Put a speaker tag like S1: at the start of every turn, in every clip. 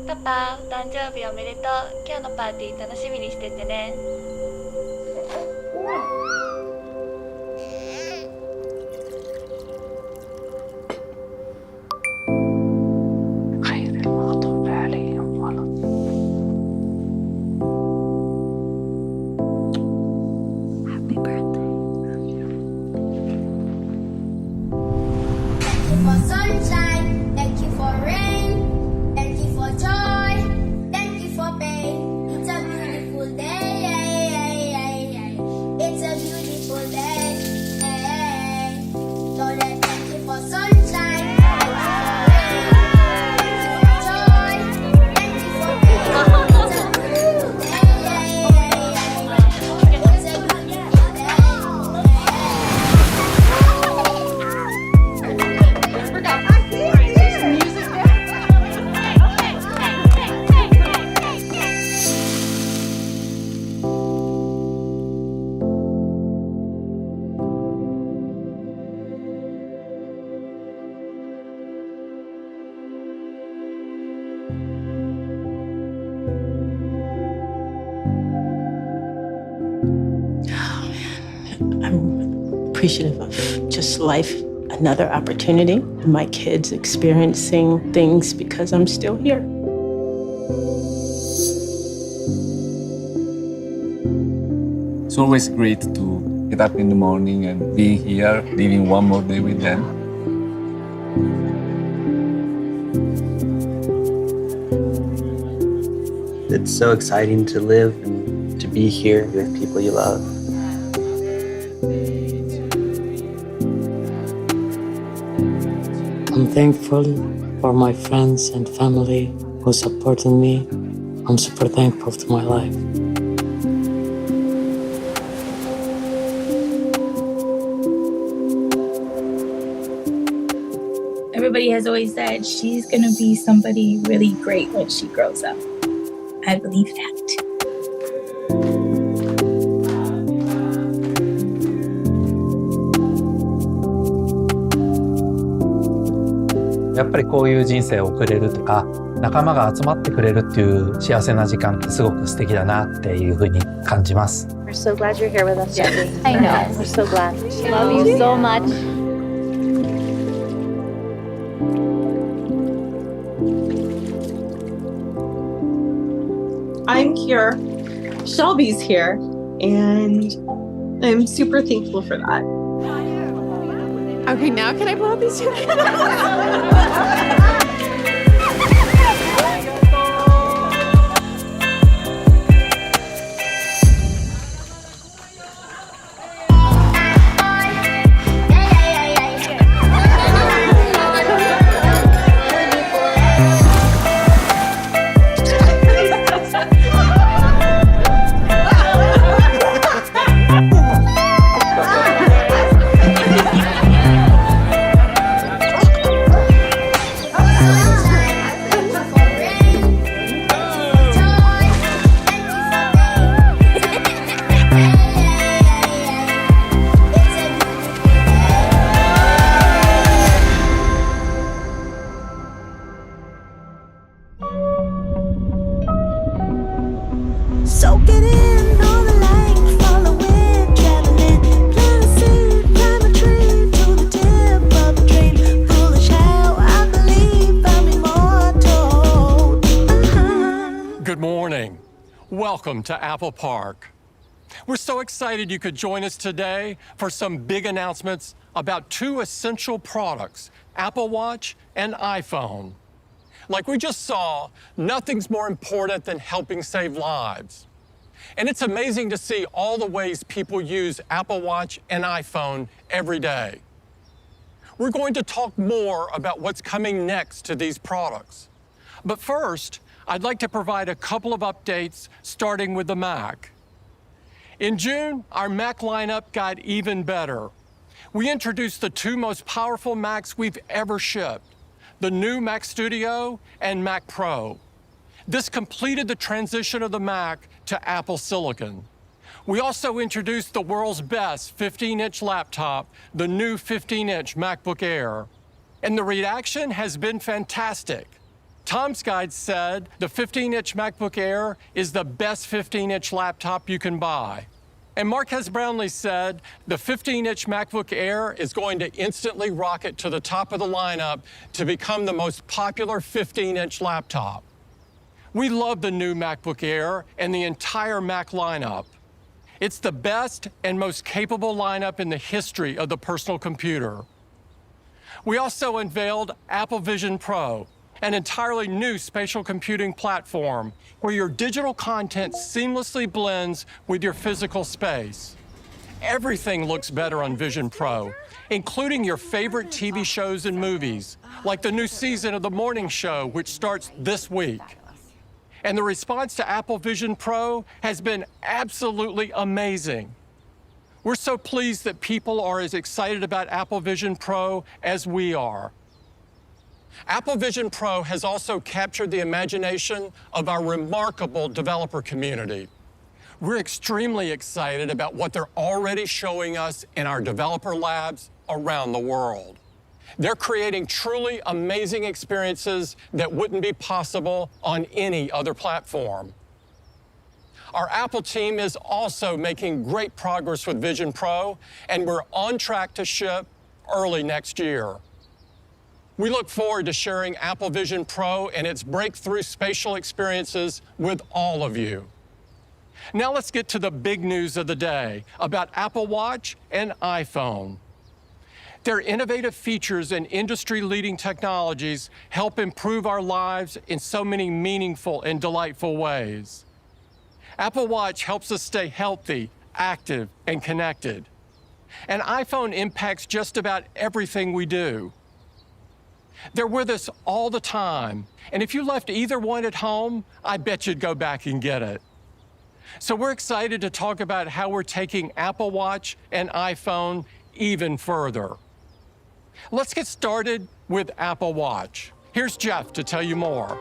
S1: パパ、お誕生日おめでとう。今日のパーティー楽しみにしててね。
S2: For sunshine, thank you for rain, thank you for joy, thank you for pain. It's a beautiful day. It's a beautiful day. Lord, I thank you for sunshine, thank you for rain, thank you for joy, thank you for pain. It's a beautiful day. It's a beautiful day.
S3: I'm appreciative of just life, another opportunity, and my kids experiencing things because I'm still here.
S4: It's always great to get up in the morning and being here, living one more day with them.
S5: It's so exciting to live and to be here with people you love.
S6: I'm thankful for my friends and family who supported me. I'm super thankful to my life.
S7: Everybody has always said she's going to be somebody really great when she grows up. I believe that.
S8: やっぱりこういう人生を送れるとか、仲間が集まってくれるっていう幸せな時間ってすごく素敵だなっていうふうに感じます。
S9: We're so glad you're here with us, Jackie.
S1: I know.
S9: We're so glad. Love you so much.
S10: I'm here, Shelby's here, and I'm super thankful for that.
S9: Okay, now can I pull out these two?
S2: Soak it in, all the light, following, traveling, plant a seed, climb a tree to the tip of the dream. Foolish how I believe I'm immortal.
S11: Good morning. Welcome to Apple Park. We're so excited you could join us today for some big announcements about two essential products, Apple Watch and iPhone. Like we just saw, nothing's more important than helping save lives. And it's amazing to see all the ways people use Apple Watch and iPhone every day. We're going to talk more about what's coming next to these products. But first, I'd like to provide a couple of updates, starting with the Mac. In June, our Mac lineup got even better. We introduced the two most powerful Macs we've ever shipped, the new Mac Studio and Mac Pro. This completed the transition of the Mac to Apple Silicon. We also introduced the world's best 15-inch laptop, the new 15-inch MacBook Air. And the reaction has been fantastic. Tom's Guide said the 15-inch MacBook Air is the best 15-inch laptop you can buy. And Marques Brownlee said the 15-inch MacBook Air is going to instantly rocket to the top of the lineup to become the most popular 15-inch laptop. We love the new MacBook Air and the entire Mac lineup. It's the best and most capable lineup in the history of the personal computer. We also unveiled Apple Vision Pro, an entirely new spatial computing platform where your digital content seamlessly blends with your physical space. Everything looks better on Vision Pro, including your favorite TV shows and movies, like the new season of The Morning Show, which starts this week. And the response to Apple Vision Pro has been absolutely amazing. We're so pleased that people are as excited about Apple Vision Pro as we are. Apple Vision Pro has also captured the imagination of our remarkable developer community. We're extremely excited about what they're already showing us in our developer labs around the world. They're creating truly amazing experiences that wouldn't be possible on any other platform. Our Apple team is also making great progress with Vision Pro, and we're on track to ship early next year. We look forward to sharing Apple Vision Pro and its breakthrough spatial experiences with all of you. Now let's get to the big news of the day about Apple Watch and iPhone. Their innovative features and industry-leading technologies help improve our lives in so many meaningful and delightful ways. Apple Watch helps us stay healthy, active, and connected. And iPhone impacts just about everything we do. They're with us all the time, and if you left either one at home, I bet you'd go back and get it. So we're excited to talk about how we're taking Apple Watch and iPhone even further. Let's get started with Apple Watch. Here's Jeff to tell you more.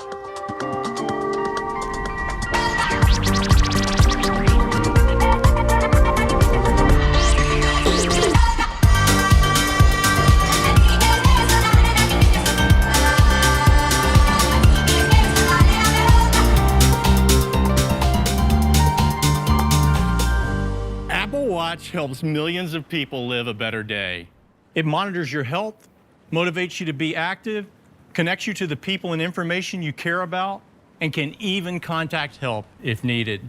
S12: Apple Watch helps millions of people live a better day. It monitors your health, motivates you to be active, connects you to the people and information you care about, and can even contact help if needed.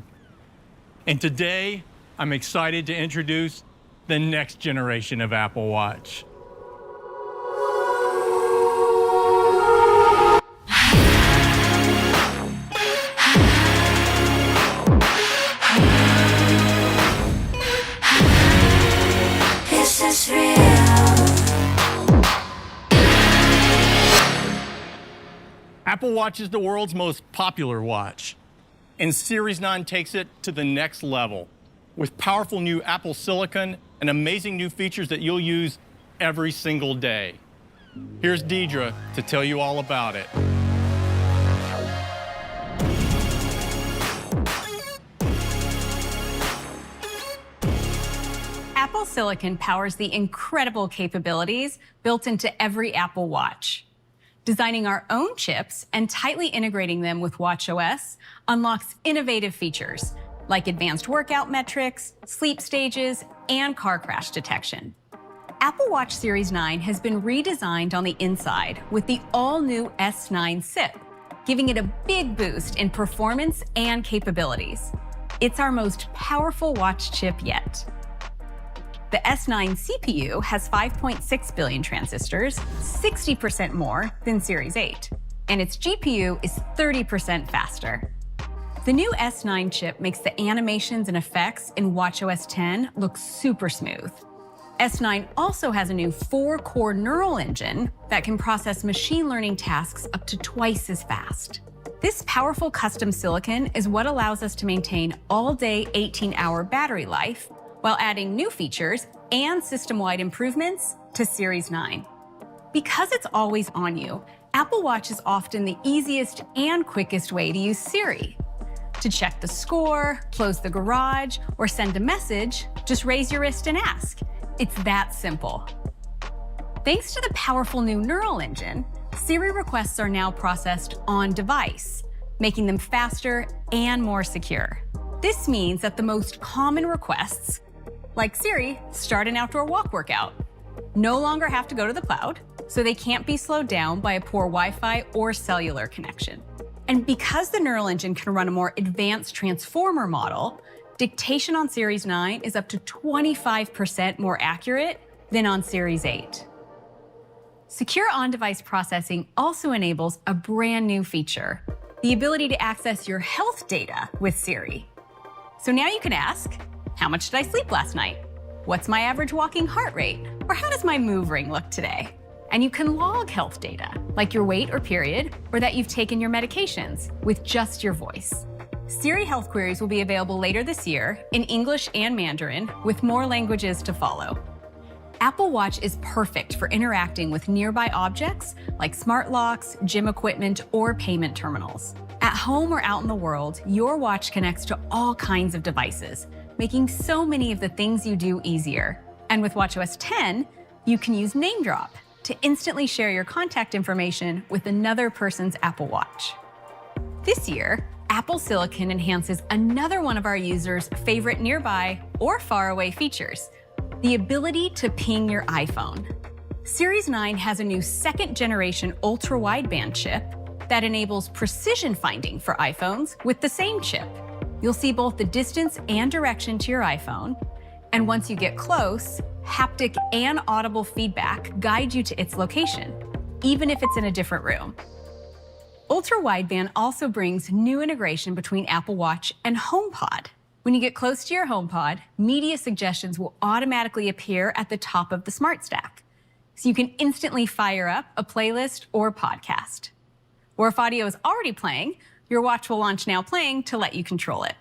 S12: And today, I'm excited to introduce the next generation of Apple Watch.
S2: This is real.
S12: Apple Watch is the world's most popular watch, and Series 9 takes it to the next level with powerful new Apple silicon and amazing new features that you'll use every single day. Here's Deidre to tell you all about it.
S13: Apple Silicon powers the incredible capabilities built into every Apple Watch. Designing our own chips and tightly integrating them with watchOS unlocks innovative features like advanced workout metrics, sleep stages, and car crash detection. Apple Watch Series 9 has been redesigned on the inside with the all-new S9 SiP, giving it a big boost in performance and capabilities. It's our most powerful watch chip yet. The S9 CPU has 5.6 billion transistors, 60% more than Series 8, and its GPU is 30% faster. The new S9 chip makes the animations and effects in watchOS 10 look super smooth. S9 also has a new 4-core neural engine that can process machine learning tasks up to twice as fast. This powerful custom silicon is what allows us to maintain all-day 18-hour battery life while adding new features and system-wide improvements to Series 9. Because it's always on you, Apple Watch is often the easiest and quickest way to use Siri. To check the score, close the garage, or send a message, just raise your wrist and ask. It's that simple. Thanks to the powerful new neural engine, Siri requests are now processed on device, making them faster and more secure. This means that the most common requests, like Siri, start an outdoor walk workout, no longer have to go to the cloud, so they can't be slowed down by a poor Wi-Fi or cellular connection. And because the neural engine can run a more advanced transformer model, dictation on Series 9 is up to 25% more accurate than on Series 8. Secure on-device processing also enables a brand new feature, the ability to access your health data with Siri. So now you can ask, how much did I sleep last night? What's my average walking heart rate? Or how does my move ring look today? And you can log health data, like your weight or period, or that you've taken your medications, with just your voice. Siri Health Queries will be available later this year in English and Mandarin, with more languages to follow. Apple Watch is perfect for interacting with nearby objects like smart locks, gym equipment, or payment terminals. At home or out in the world, your watch connects to all kinds of devices, making so many of the things you do easier. And with watchOS 10, you can use Name Drop to instantly share your contact information with another person's Apple Watch. This year, Apple Silicon enhances another one of our users' favorite nearby or faraway features, the ability to ping your iPhone. Series 9 has a new second-generation ultra-wideband chip that enables precision finding for iPhones with the same chip. You'll see both the distance and direction to your iPhone, and once you get close, haptic and audible feedback guide you to its location, even if it's in a different room. Ultra-wideband also brings new integration between Apple Watch and HomePod. When you get close to your HomePod, media suggestions will automatically appear at the top of the Smart Stack, so you can instantly fire up a playlist or podcast. Or if audio is already playing, your watch will launch Now Playing to let you control it.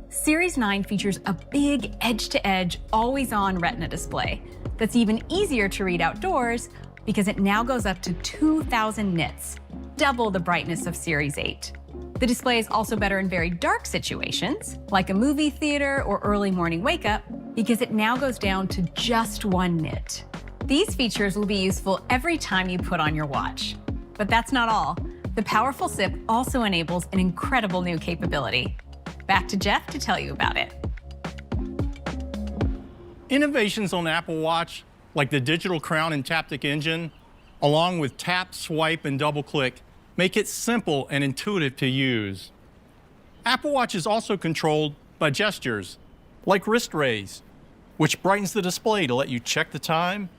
S13: Series 9 features a big edge-to-edge, always-on Retina display that's even easier to read outdoors because it now goes up to 2,000 nits, double the brightness of Series 8. The display is also better in very dark situations, like a movie theater or early morning wake-up, because it now goes down to just 1 nit. These features will be useful every time you put on your watch. But that's not all. The powerful SIP also enables an incredible new capability. Back to Jeff to tell you about it.
S12: Innovations on Apple Watch, like the digital crown and Taptic engine, along with tap, swipe, and double click, make it simple and intuitive to use. Apple Watch is also controlled by gestures, like wrist raise, which brightens the display to let you check the time,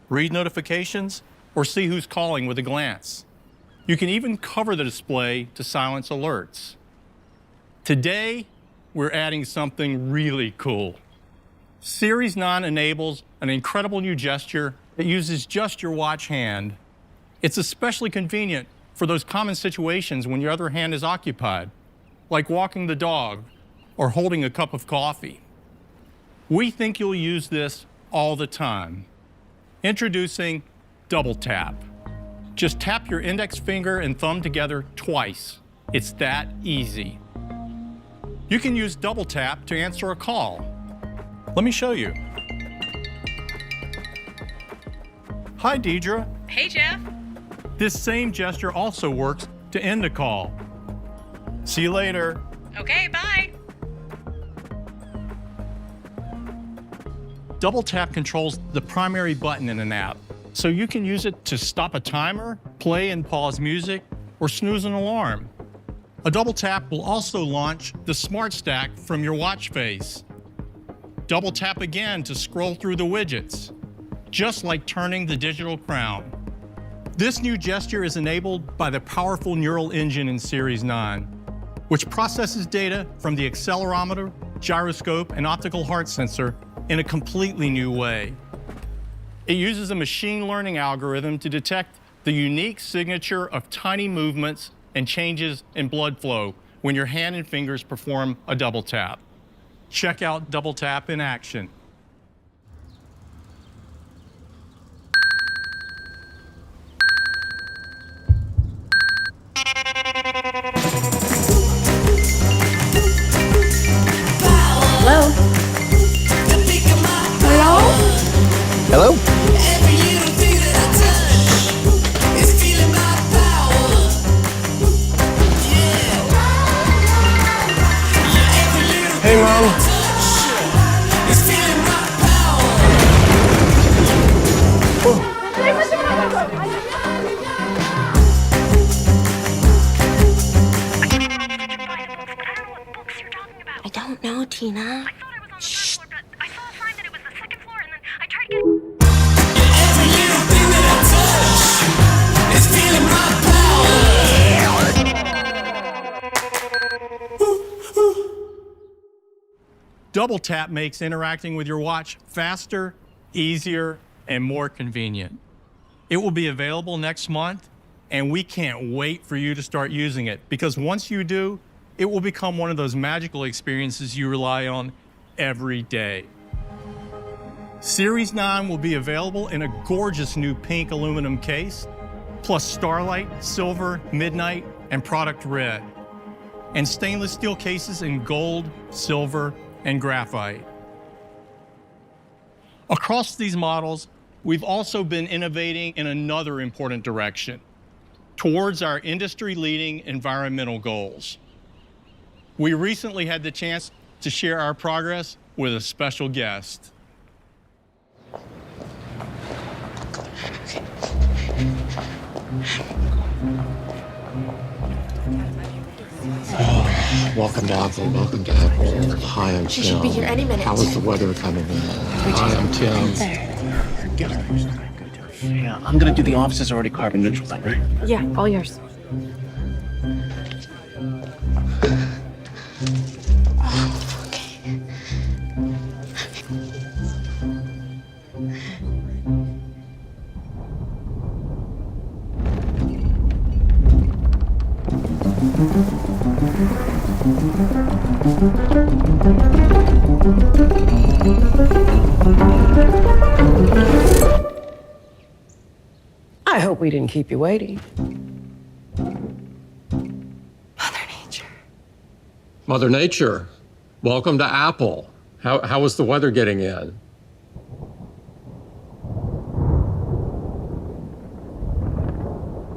S12: read notifications, or see who's calling with a glance. You can even cover the display to silence alerts. Today, we're adding something really cool. Series 9 enables an incredible new gesture that uses just your watch hand. It's especially convenient for those common situations when your other hand is occupied, like walking the dog or holding a cup of coffee. We think you'll use this all the time. Introducing Double Tap. Just tap your index finger and thumb together twice. It's that easy. You can use Double Tap to answer a call. Let me show you. Hi, Deidre.
S13: Hey, Jeff.
S12: This same gesture also works to end a call. See you later.
S13: Okay, bye.
S12: Double Tap controls the primary button in an app, so you can use it to stop a timer, play and pause music, or snooze an alarm. A double tap will also launch the Smart Stack from your watch face. Double tap again to scroll through the widgets, just like turning the digital crown. This new gesture is enabled by the powerful neural engine in Series 9, which processes data from the accelerometer, gyroscope, and optical heart sensor in a completely new way. It uses a machine learning algorithm to detect the unique signature of tiny movements and changes in blood flow when your hand and fingers perform a double tap. Check out Double Tap in action.
S9: Hello? Hello?
S2: Every little thing that I touch is feeling my Tina.
S9: Shh.
S2: I saw a sign that it was the second floor, and then I tried to get.
S9: Every little thing that I touch is feeling my power.
S12: Double Tap makes interacting with your watch faster, easier, and more convenient. It will be available next month, and we can't wait for you to start using it, because once you do, it will become one of those magical experiences you rely on every day. Series 9 will be available in a gorgeous new pink aluminum case, plus Starlight, Silver, Midnight, and Product Red, and stainless steel cases in gold, silver, and graphite. Across these models, we've also been innovating in another important direction, towards our industry-leading environmental goals. We recently had the chance to share our progress with a special guest.
S14: Welcome to Apple. Welcome to Apple. Hi, I'm Tim.
S2: She should be here any minute.
S14: How is the weather coming in? Hi, I'm Tim.
S5: Yeah, I'm gonna do the offices already carbon neutral thing, right?
S10: Yeah, all yours.
S3: I hope we didn't keep you waiting.
S11: Mother Nature, welcome to Apple. How is the weather getting in?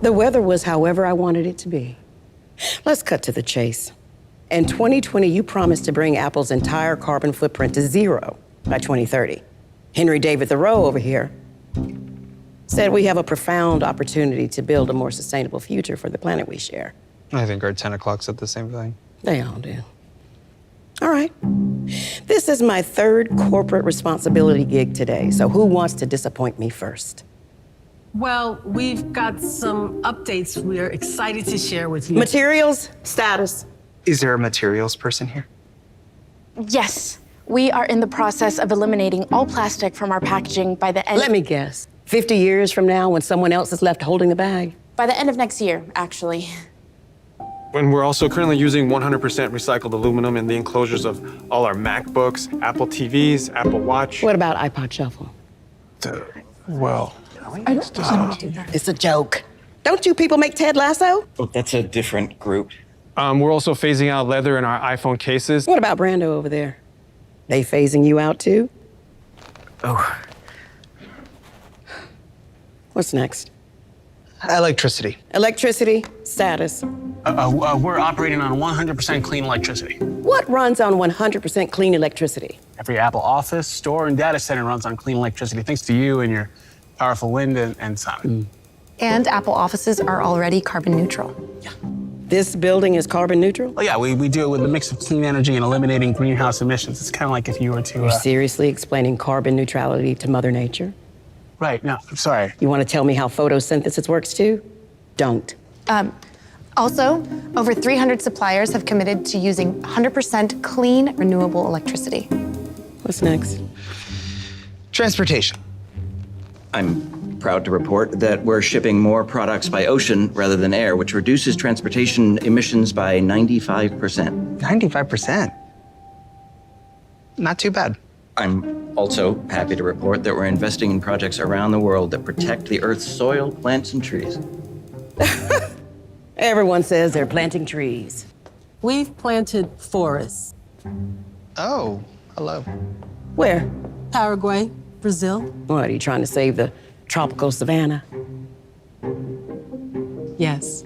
S3: The weather was however I wanted it to be. Let's cut to the chase. In 2020, you promised to bring Apple's entire carbon footprint to zero by 2030. Henry David Thoreau over here said we have a profound opportunity to build a more sustainable future for the planet we share.
S15: I think our 10 o'clock said the same thing.
S3: They all do. All right. This is my third corporate responsibility gig today, so who wants to disappoint me first?
S16: Well, we've got some updates we're excited to share with you.
S3: Materials, status.
S15: Is there a materials person here?
S10: Yes, we are in the process of eliminating all plastic from our packaging by the end.
S3: Let me guess. 50 years from now when someone else is left holding the bag?
S10: By the end of next year, actually.
S17: And we're also currently using 100% recycled aluminum in the enclosures of all our MacBooks, Apple TVs, Apple Watch.
S3: What about iPod Shuffle?
S17: Well,
S3: it's a joke. Don't you people make Ted Lasso?
S5: Oh, that's a different group.
S17: we're also phasing out leather in our iPhone cases.
S3: What about Brando over there? They phasing you out too?
S5: Oh.
S3: What's next?
S15: Electricity.
S3: Electricity, status.
S5: We're operating on 100% clean electricity.
S3: What runs on 100% clean electricity?
S5: Every Apple office, store, and data center runs on clean electricity, thanks to you and your powerful wind and sun.
S10: And Apple offices are already carbon neutral.
S5: Yeah.
S3: This building is carbon neutral?
S5: Well, yeah, we do it with a mix of clean energy and eliminating greenhouse emissions. It's kind of like if you were to...
S3: You're seriously explaining carbon neutrality to Mother Nature?
S5: Right, no, I'm sorry.
S3: You want to tell me how photosynthesis works too? Don't.
S10: Also, over 300 suppliers have committed to using 100% clean, renewable electricity.
S3: What's next?
S15: Transportation.
S18: I'm proud to report that we're shipping more products by ocean rather than air, which reduces transportation emissions by 95%.
S15: 95%? Not too bad.
S18: I'm also happy to report that we're investing in projects around the world that protect the Earth's soil, plants, and trees.
S3: Everyone says they're planting trees.
S16: We've planted forests.
S15: Oh, hello.
S3: Where?
S16: Paraguay, Brazil.
S3: What, are you trying to save the tropical savanna?
S16: Yes.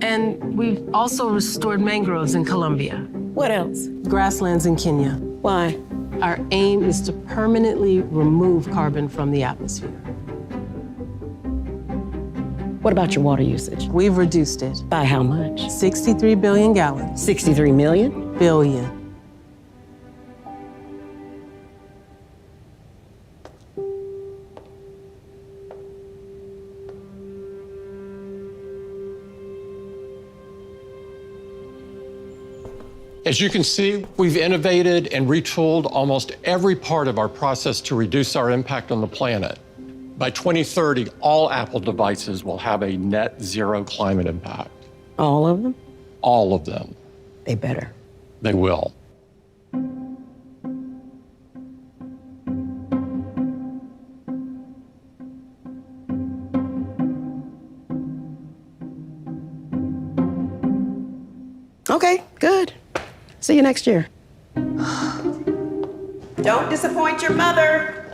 S16: And we've also restored mangroves in Colombia.
S3: What else?
S16: Grasslands in Kenya.
S3: Why?
S16: Our aim is to permanently remove carbon from the atmosphere.
S3: What about your water usage?
S16: We've reduced it.
S3: By how much?
S16: 63 billion gallons.
S3: 63 million?
S16: Billion.
S11: As you can see, we've innovated and retooled almost every part of our process to reduce our impact on the planet. By 2030, all Apple devices will have a net zero climate impact.
S3: All of them?
S11: All of them.
S3: They better.
S11: They will.
S3: Okay, good. See you next year. Don't disappoint your mother.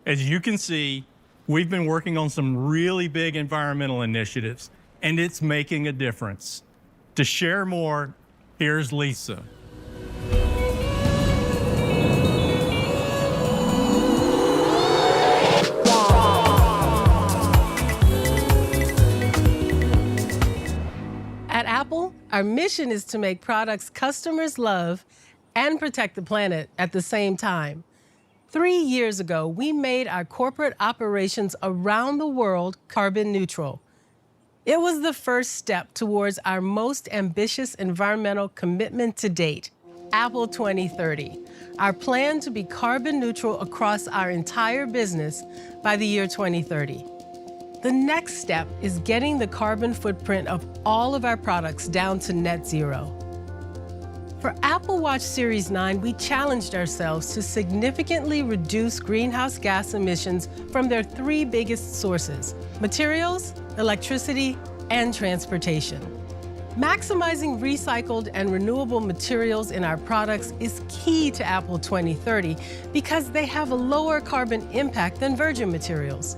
S12: As you can see, we've been working on some really big environmental initiatives, and it's making a difference. To share more, here's Lisa.
S16: At Apple, our mission is to make products customers love and protect the planet at the same time. 3 years ago, we made our corporate operations around the world carbon neutral. It was the first step towards our most ambitious environmental commitment to date, Apple 2030, our plan to be carbon neutral across our entire business by the year 2030. The next step is getting the carbon footprint of all of our products down to net zero. For Apple Watch Series 9, we challenged ourselves to significantly reduce greenhouse gas emissions from their 3 biggest sources: materials, electricity, and transportation. Maximizing recycled and renewable materials in our products is key to Apple 2030 because they have a lower carbon impact than virgin materials.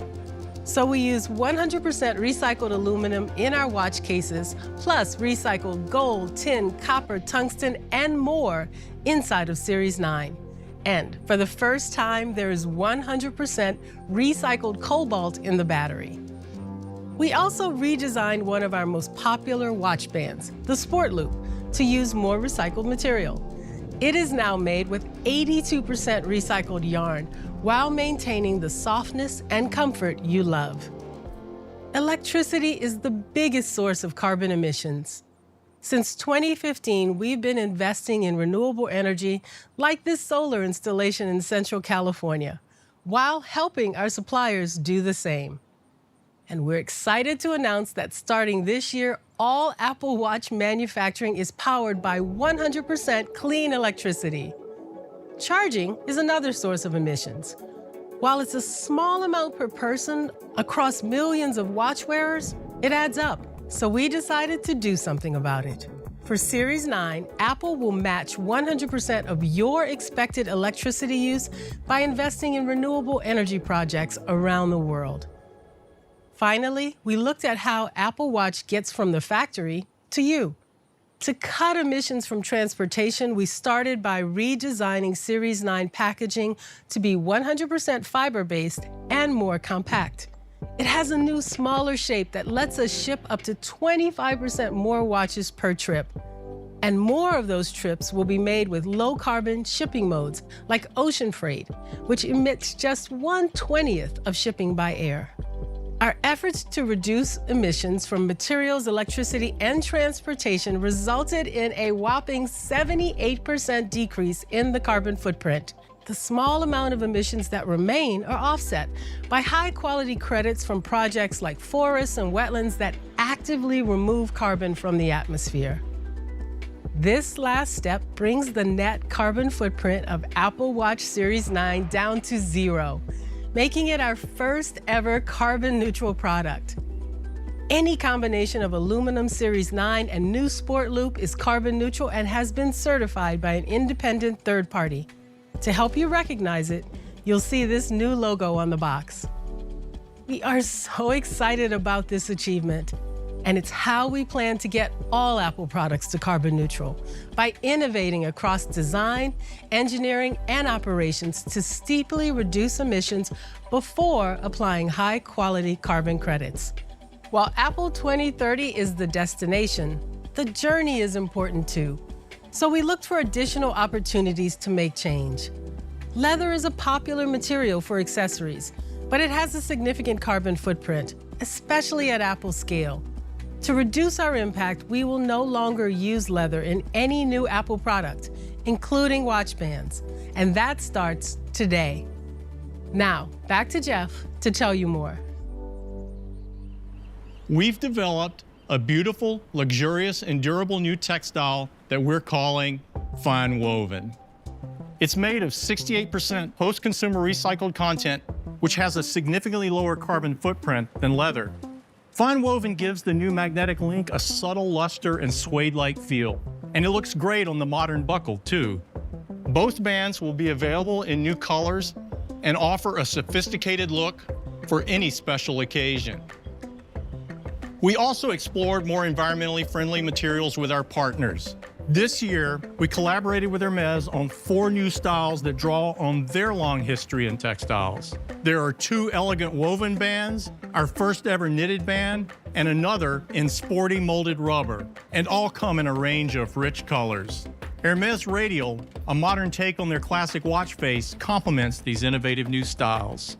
S16: So we use 100% recycled aluminum in our watch cases, plus recycled gold, tin, copper, tungsten, and more inside of Series 9. And for the first time, there is 100% recycled cobalt in the battery. We also redesigned one of our most popular watch bands, the Sport Loop, to use more recycled material. It is now made with 82% recycled yarn while maintaining the softness and comfort you love. Electricity is the biggest source of carbon emissions. Since 2015, we've been investing in renewable energy like this solar installation in Central California, while helping our suppliers do the same. And we're excited to announce that starting this year, all Apple Watch manufacturing is powered by 100% clean electricity. Charging is another source of emissions. While it's a small amount per person across millions of watch wearers, it adds up. So we decided to do something about it. For Series 9, Apple will match 100% of your expected electricity use by investing in renewable energy projects around the world. Finally, we looked at how Apple Watch gets from the factory to you. To cut emissions from transportation, we started by redesigning Series 9 packaging to be 100% fiber-based and more compact. It has a new, smaller shape that lets us ship up to 25% more watches per trip. And more of those trips will be made with low-carbon shipping modes, like ocean freight, which emits just 1/20th of shipping by air. Our efforts to reduce emissions from materials, electricity, and transportation resulted in a whopping 78% decrease in the carbon footprint. The small amount of emissions that remain are offset by high-quality credits from projects like forests and wetlands that actively remove carbon from the atmosphere. This last step brings the net carbon footprint of Apple Watch Series 9 down to 0. Making it our first ever carbon neutral product. Any combination of aluminum Series 9 and new Sport Loop is carbon neutral and has been certified by an independent third party. To help you recognize it, you'll see this new logo on the box. We are so excited about this achievement, and it's how we plan to get all Apple products to carbon neutral, by innovating across design, engineering, and operations to steeply reduce emissions before applying high-quality carbon credits. While Apple 2030 is the destination, the journey is important too. So we looked for additional opportunities to make change. Leather is a popular material for accessories, but it has a significant carbon footprint, especially at Apple's scale. To reduce our impact, we will no longer use leather in any new Apple product, including watch bands, and that starts today. Now, back to Jeff to tell you more.
S12: We've developed a beautiful, luxurious, and durable new textile that we're calling Fine Woven. It's made of 68% post-consumer recycled content, which has a significantly lower carbon footprint than leather. Fine Woven gives the new magnetic link a subtle luster and suede-like feel, and it looks great on the modern buckle, too. Both bands will be available in new colors and offer a sophisticated look for any special occasion. We also explored more environmentally friendly materials with our partners. This year, we collaborated with Hermes on 4 new styles that draw on their long history in textiles. There are 2 elegant woven bands, our first ever knitted band, and another in sporty molded rubber, and all come in a range of rich colors. Hermes Radial, a modern take on their classic watch face, complements these innovative new styles.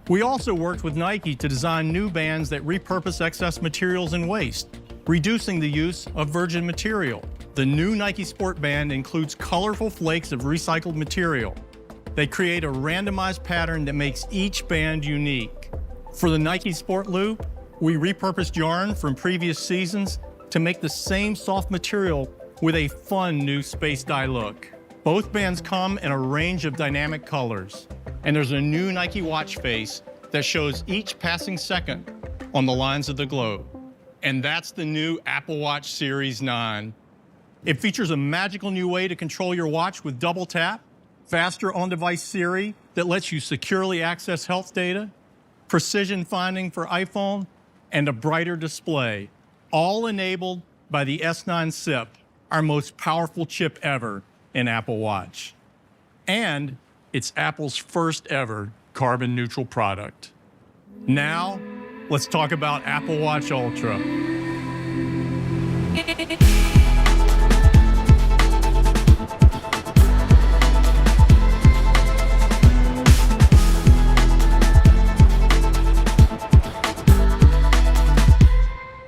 S12: We also worked with Nike to design new bands that repurpose excess materials and waste, reducing the use of virgin material. The new Nike Sport Band includes colorful flakes of recycled material. They create a randomized pattern that makes each band unique. For the Nike Sport Loop, we repurposed yarn from previous seasons to make the same soft material with a fun new space dye look. Both bands come in a range of dynamic colors, and there's a new Nike watch face that shows each passing second on the lines of the globe. And that's the new Apple Watch Series 9. It features a magical new way to control your watch with double tap, faster on-device Siri that lets you securely access health data, precision finding for iPhone, and a brighter display, all enabled by the S9 SIP, our most powerful chip ever in Apple Watch. And it's Apple's first ever carbon neutral product. Now, let's talk about Apple Watch Ultra.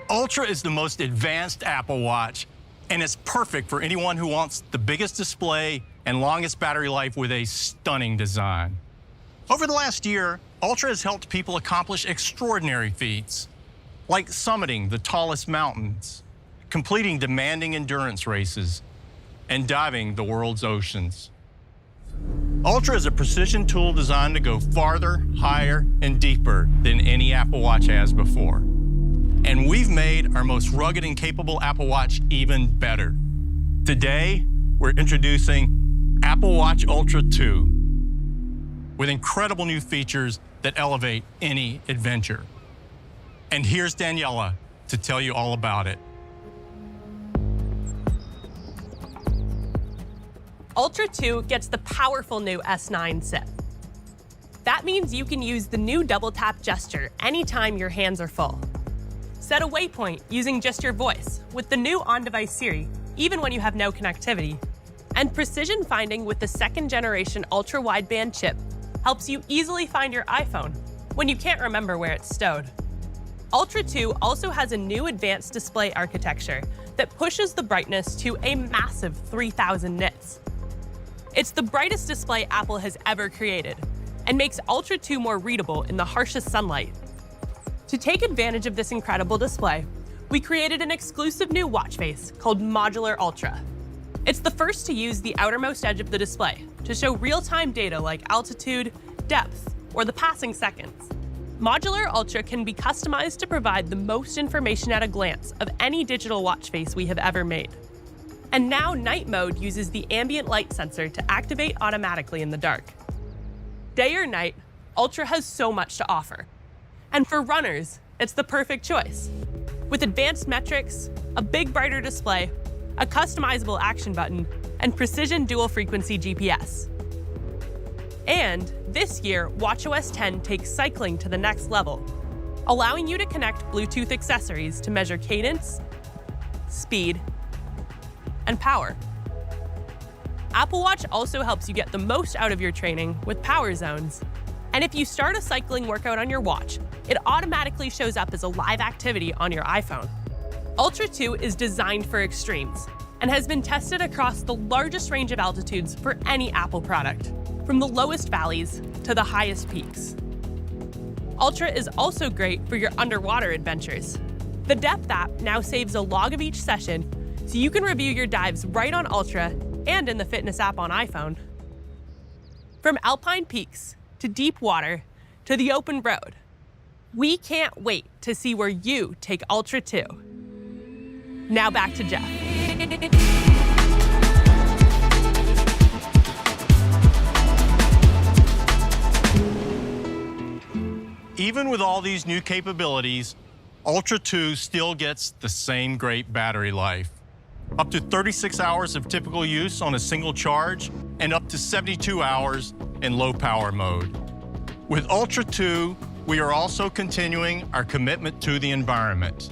S12: Ultra is the most advanced Apple Watch, and it's perfect for anyone who wants the biggest display and longest battery life with a stunning design. Over the last year, Ultra has helped people accomplish extraordinary feats, like summiting the tallest mountains, completing demanding endurance races, and diving the world's oceans. Ultra is a precision tool designed to go farther, higher, and deeper than any Apple Watch has before. And we've made our most rugged and capable Apple Watch even better. Today, we're introducing Apple Watch Ultra 2 with incredible new features that elevate any adventure. And here's Daniela to tell you all about it.
S19: Ultra 2 gets the powerful new S9 SIP. That means you can use the new double tap gesture anytime your hands are full. Set a waypoint using just your voice with the new on-device Siri, even when you have no connectivity. And precision finding with the 2nd generation ultra-wideband chip helps you easily find your iPhone when you can't remember where it's stowed. Ultra 2 also has a new advanced display architecture that pushes the brightness to a massive 3,000 nits. It's the brightest display Apple has ever created and makes Ultra 2 more readable in the harshest sunlight. To take advantage of this incredible display, we created an exclusive new watch face called Modular Ultra. It's the first to use the outermost edge of the display to show real-time data like altitude, depth, or the passing seconds. Modular Ultra can be customized to provide the most information at a glance of any digital watch face we have ever made. And now night mode uses the ambient light sensor to activate automatically in the dark. Day or night, Ultra has so much to offer. And for runners, it's the perfect choice. With advanced metrics, a big brighter display, a customizable action button, and precision dual frequency GPS. And this year, watchOS 10 takes cycling to the next level, allowing you to connect Bluetooth accessories to measure cadence, speed, and power. Apple Watch also helps you get the most out of your training with Power Zones. And if you start a cycling workout on your watch, it automatically shows up as a live activity on your iPhone. Ultra 2 is designed for extremes and has been tested across the largest range of altitudes for any Apple product, from the lowest valleys to the highest peaks. Ultra is also great for your underwater adventures. The Depth app now saves a log of each session, so you can review your dives right on Ultra and in the Fitness app on iPhone. From alpine peaks to deep water to the open road, we can't wait to see where you take Ultra 2. Now back to Jeff.
S12: Even with all these new capabilities, Ultra 2 still gets the same great battery life. Up to 36 hours of typical use on a single charge, and up to 72 hours in low power mode. With Ultra 2, we are also continuing our commitment to the environment.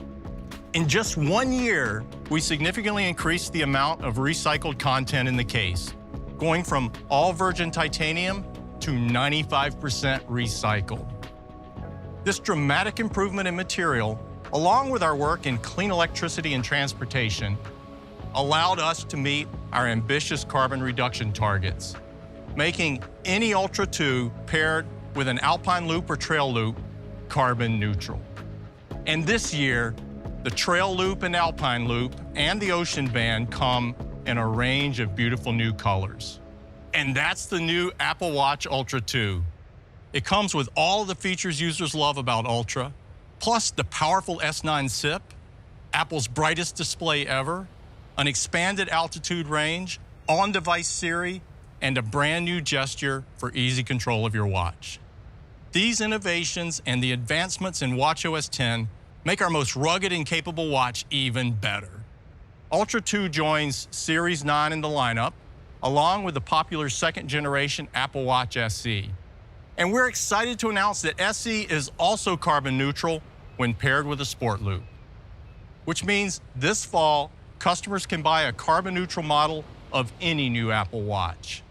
S12: In just 1 year, we significantly increased the amount of recycled content in the case, going from all virgin titanium to 95% recycled. This dramatic improvement in material, along with our work in clean electricity and transportation, allowed us to meet our ambitious carbon reduction targets, making any Ultra 2 paired with an Alpine Loop or Trail Loop carbon neutral. And this year, the Trail Loop and Alpine Loop and the Ocean Band come in a range of beautiful new colors. And that's the new Apple Watch Ultra 2. It comes with all of the features users love about Ultra, plus the powerful S9 SIP, Apple's brightest display ever, an expanded altitude range, on-device Siri, and a brand new gesture for easy control of your watch. These innovations and the advancements in watchOS 10 make our most rugged and capable watch even better. Ultra 2 joins Series 9 in the lineup, along with the popular second-generation Apple Watch SE. And we're excited to announce that SE is also carbon neutral when paired with a Sport Loop, which means this fall, customers can buy a carbon neutral model of any new Apple Watch.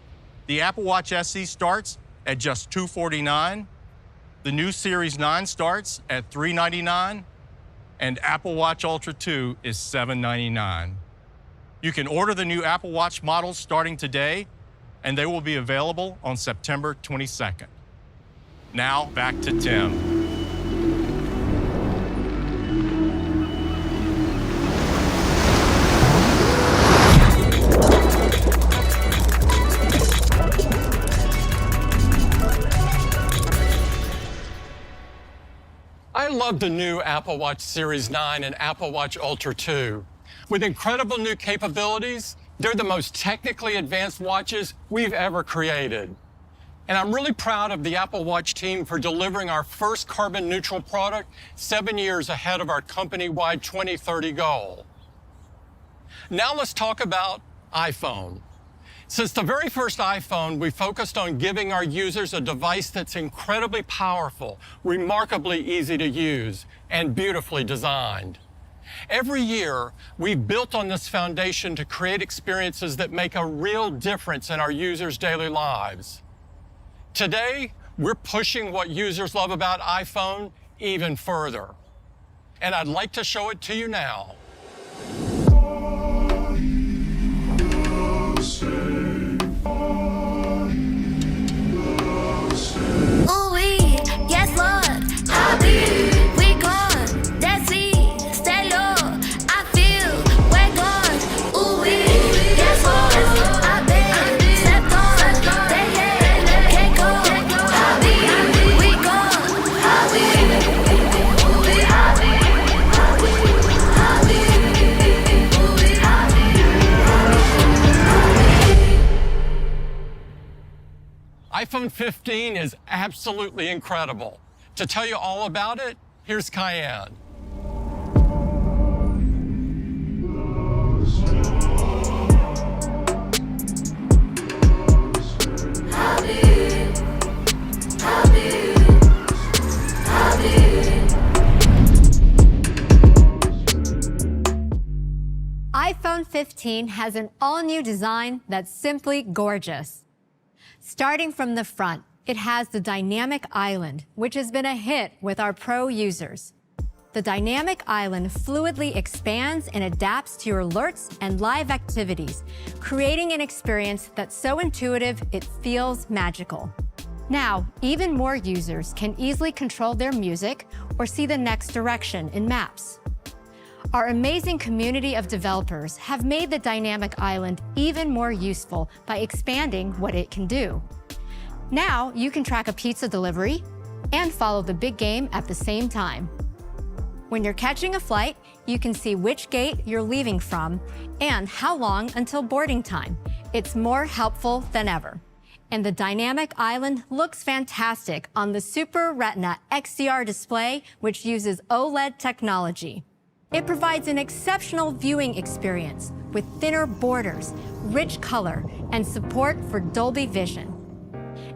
S12: The Apple Watch SE starts at just $249, the new Series 9 starts at $399, and Apple Watch Ultra 2 is $799. You can order the new Apple Watch models starting today, and they will be available on September 22nd. Now, back to Tim.
S11: I love the new Apple Watch Series 9 and Apple Watch Ultra 2. With incredible new capabilities, they're the most technically advanced watches we've ever created. And I'm really proud of the Apple Watch team for delivering our first carbon neutral product 7 years ahead of our company-wide 2030 goal. Now let's talk about iPhone. Since the very first iPhone, we focused on giving our users a device that's incredibly powerful, remarkably easy to use, and beautifully designed. Every year, we've built on this foundation to create experiences that make a real difference in our users' daily lives. Today, we're pushing what users love about iPhone even further. And I'd like to show it to you now.
S2: Ooh, yes, Lord. I be, we gone. That's it. Stay low. I feel we're gone. Ooh, yes, Lord. I be, step on. They can't go. I be, we gone. I
S11: iPhone 15 is absolutely incredible. To tell you all about it, here's Cayenne.
S20: iPhone 15 has an all-new design that's simply gorgeous. Starting from the front, it has the Dynamic Island, which has been a hit with our pro users. The Dynamic Island fluidly expands and adapts to your alerts and live activities, creating an experience that's so intuitive it feels magical. Now, even more users can easily control their music or see the next direction in maps. Our amazing community of developers have made the Dynamic Island even more useful by expanding what it can do. Now, you can track a pizza delivery and follow the big game at the same time. When you're catching a flight, you can see which gate you're leaving from and how long until boarding time. It's more helpful than ever. And the Dynamic Island looks fantastic on the Super Retina XDR display, which uses OLED technology. It provides an exceptional viewing experience with thinner borders, rich color, and support for Dolby Vision.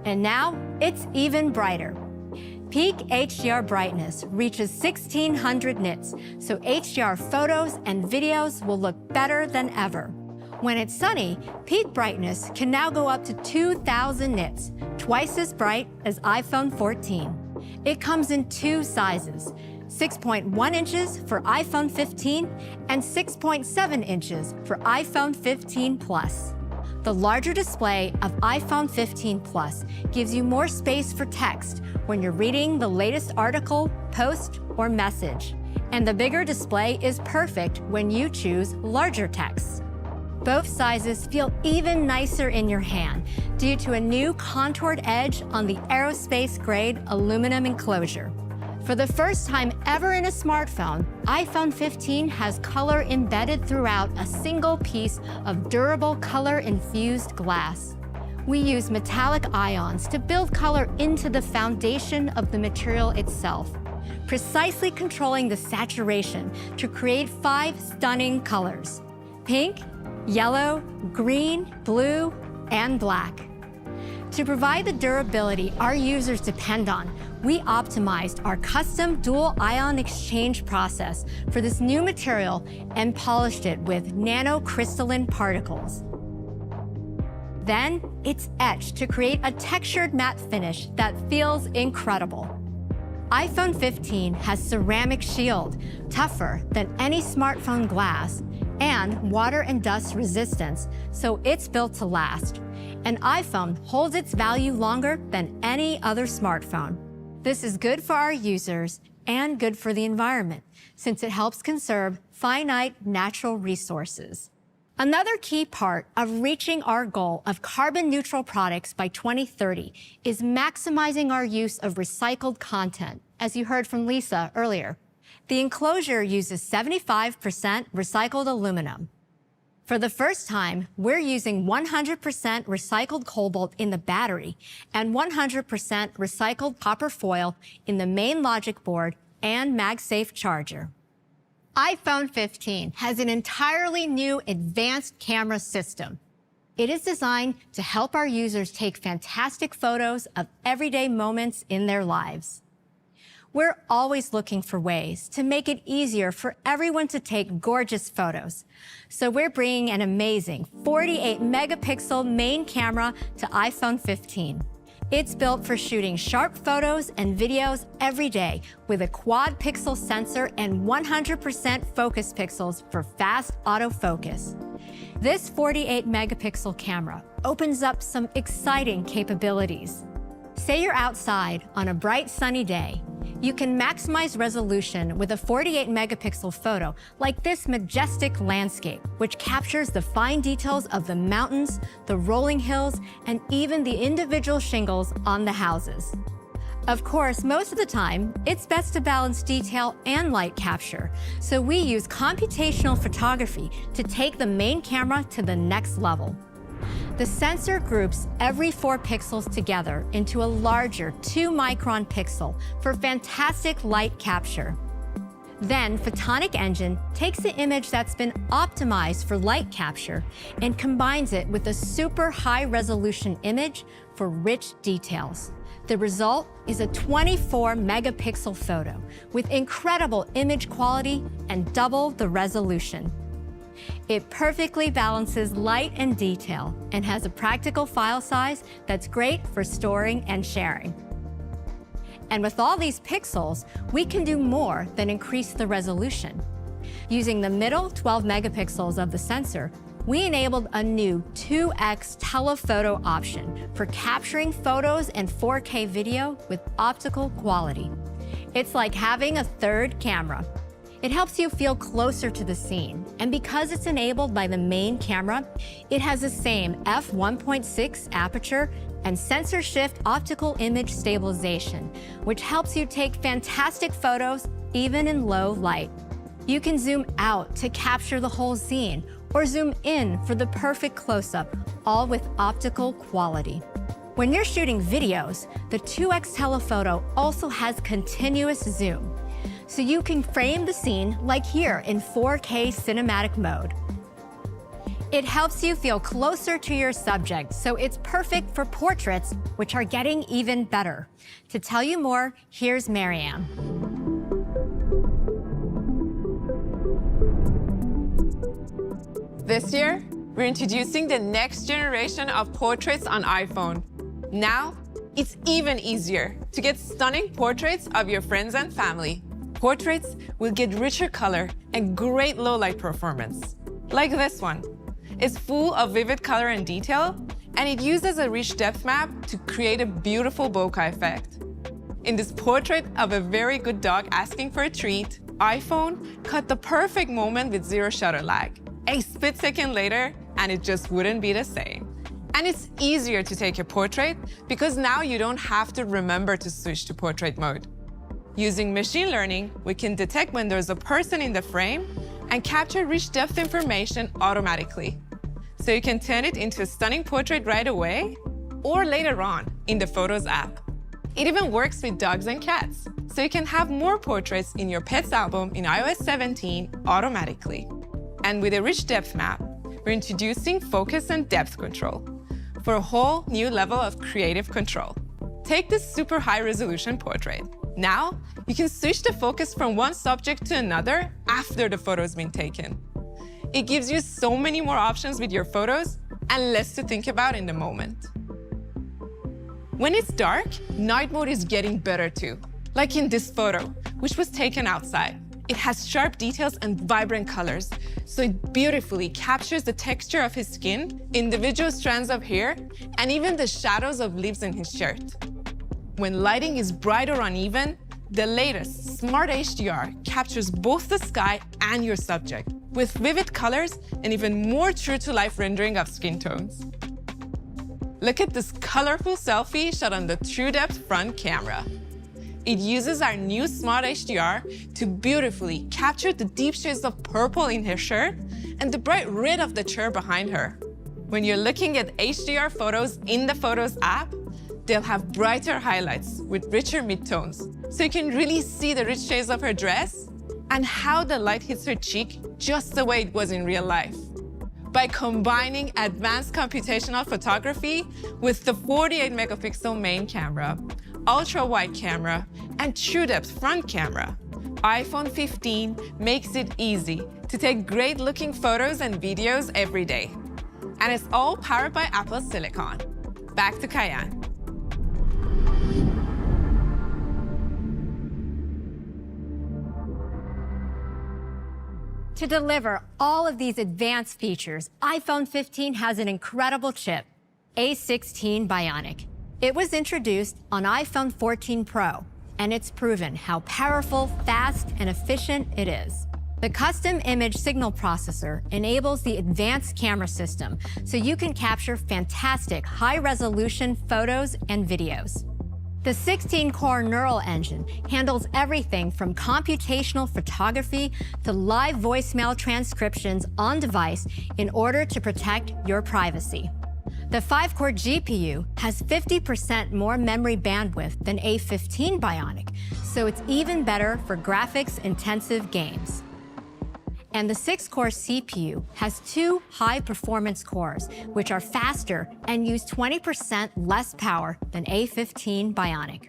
S20: And now, it's even brighter. Peak HDR brightness reaches 1600 nits, so HDR photos and videos will look better than ever. When it's sunny, peak brightness can now go up to 2000 nits, twice as bright as iPhone 14. It comes in two sizes, 6.1 inches for iPhone 15 and 6.7 inches for iPhone 15 Plus. The larger display of iPhone 15 Plus gives you more space for text when you're reading the latest article, post, or message. And the bigger display is perfect when you choose larger text. Both sizes feel even nicer in your hand due to a new contoured edge on the aerospace-grade aluminum enclosure. For the first time ever in a smartphone, iPhone 15 has color embedded throughout a single piece of durable color-infused glass. We use metallic ions to build color into the foundation of the material itself, precisely controlling the saturation to create 5 stunning colors: pink, yellow, green, blue, and black. To provide the durability our users depend on, we optimized our custom dual ion exchange process for this new material and polished it with nanocrystalline particles. Then, it's etched to create a textured matte finish that feels incredible. iPhone 15 has ceramic shield, tougher than any smartphone glass, and water and dust resistance, so it's built to last. An iPhone holds its value longer than any other smartphone. This is good for our users and good for the environment, since it helps conserve finite natural resources. Another key part of reaching our goal of carbon-neutral products by 2030 is maximizing our use of recycled content, as you heard from Lisa earlier. The enclosure uses 75% recycled aluminum. For the first time, we're using 100% recycled cobalt in the battery and 100% recycled copper foil in the main logic board and MagSafe charger. iPhone 15 has an entirely new advanced camera system. It is designed to help our users take fantastic photos of everyday moments in their lives. We're always looking for ways to make it easier for everyone to take gorgeous photos. So we're bringing an amazing 48 megapixel main camera to iPhone 15. It's built for shooting sharp photos and videos every day with a quad pixel sensor and 100% focus pixels for fast autofocus. This 48 megapixel camera opens up some exciting capabilities. Say you're outside on a bright sunny day. You can maximize resolution with a 48 megapixel photo like this majestic landscape, which captures the fine details of the mountains, the rolling hills, and even the individual shingles on the houses. Of course, most of the time, it's best to balance detail and light capture, so we use computational photography to take the main camera to the next level. The sensor groups every 4 pixels together into a larger 2-micron pixel for fantastic light capture. Then, Photonic Engine takes the image that's been optimized for light capture and combines it with a super high-resolution image for rich details. The result is a 24 megapixel photo with incredible image quality and double the resolution. It perfectly balances light and detail and has a practical file size that's great for storing and sharing. And with all these pixels, we can do more than increase the resolution. Using the middle 12 megapixels of the sensor, we enabled a new 2x telephoto option for capturing photos and 4K video with optical quality. It's like having a third camera. It helps you feel closer to the scene, and because it's enabled by the main camera, it has the same f1.6 aperture and sensor shift optical image stabilization, which helps you take fantastic photos even in low light. You can zoom out to capture the whole scene or zoom in for the perfect close-up, all with optical quality. When you're shooting videos, the 2x telephoto also has continuous zoom, so you can frame the scene like here in 4K cinematic mode. It helps you feel closer to your subject, so it's perfect for portraits, which are getting even better. To tell you more, here's Marianne.
S21: This year, we're introducing the next generation of portraits on iPhone. Now, it's even easier to get stunning portraits of your friends and family. Portraits will get richer color and great low light performance. Like this one. It's full of vivid color and detail, and it uses a rich depth map to create a beautiful bokeh effect. In this portrait of a very good dog asking for a treat, iPhone caught the perfect moment with zero shutter lag. A split second later, and it just wouldn't be the same. And it's easier to take a portrait because now you don't have to remember to switch to portrait mode. Using machine learning, we can detect when there's a person in the frame and capture rich depth information automatically. So you can turn it into a stunning portrait right away or later on in the Photos app. It even works with dogs and cats, so you can have more portraits in your pet's album in iOS 17 automatically. And with a rich depth map, we're introducing focus and depth control for a whole new level of creative control. Take this super high resolution portrait. Now, you can switch the focus from one subject to another after the photo's been taken. It gives you so many more options with your photos and less to think about in the moment. When it's dark, night mode is getting better too, like in this photo, which was taken outside. It has sharp details and vibrant colors, so it beautifully captures the texture of his skin, individual strands of hair, and even the shadows of leaves in his shirt. When lighting is bright or uneven, the latest Smart HDR captures both the sky and your subject, with vivid colors and even more true-to-life rendering of skin tones. Look at this colorful selfie shot on the TrueDepth front camera. It uses our new Smart HDR to beautifully capture the deep shades of purple in her shirt and the bright red of the chair behind her. When you're looking at HDR photos in the Photos app, they'll have brighter highlights with richer midtones, so you can really see the rich shades of her dress and how the light hits her cheek just the way it was in real life. By combining advanced computational photography with the 48 megapixel main camera, ultra-wide camera, and TrueDepth front camera, iPhone 15 makes it easy to take great-looking photos and videos every day. And it's all powered by Apple Silicon. Back to Kaiyan.
S20: To deliver all of these advanced features, iPhone 15 has an incredible chip, A16 Bionic. It was introduced on iPhone 14 Pro, and it's proven how powerful, fast, and efficient it is. The custom image signal processor enables the advanced camera system, so you can capture fantastic high-resolution photos and videos. The 16-core neural engine handles everything from computational photography to live voicemail transcriptions on device in order to protect your privacy. The 5-core GPU has 50% more memory bandwidth than A15 Bionic, so it's even better for graphics-intensive games. And the 6-core CPU has 2 high-performance cores, which are faster and use 20% less power than A15 Bionic.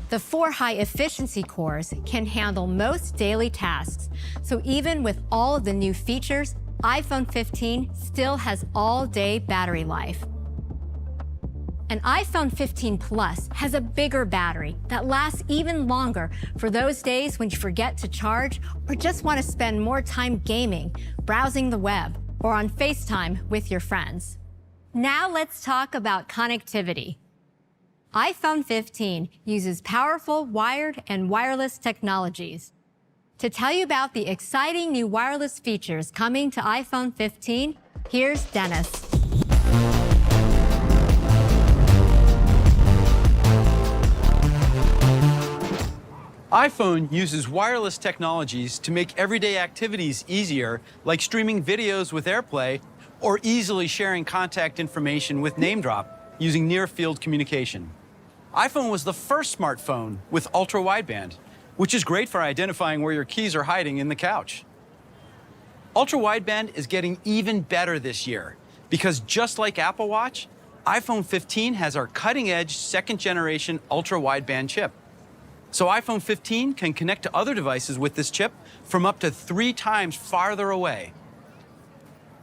S20: The 4 high-efficiency cores can handle most daily tasks, so even with all of the new features, iPhone 15 still has all-day battery life. An iPhone 15 Plus has a bigger battery that lasts even longer for those days when you forget to charge or just want to spend more time gaming, browsing the web, or on FaceTime with your friends. Now let's talk about connectivity. iPhone 15 uses powerful wired and wireless technologies. To tell you about the exciting new wireless features coming to iPhone 15, here's Dennis.
S4: iPhone uses wireless technologies to make everyday activities easier, like streaming videos with AirPlay or easily sharing contact information with NameDrop using near-field communication. iPhone was the first smartphone with ultra-wideband, which is great for identifying where your keys are hiding in the couch. Ultra-wideband is getting even better this year because just like Apple Watch, iPhone 15 has our cutting-edge second-generation ultra-wideband chip. So iPhone 15 can connect to other devices with this chip from up to 3 times farther away.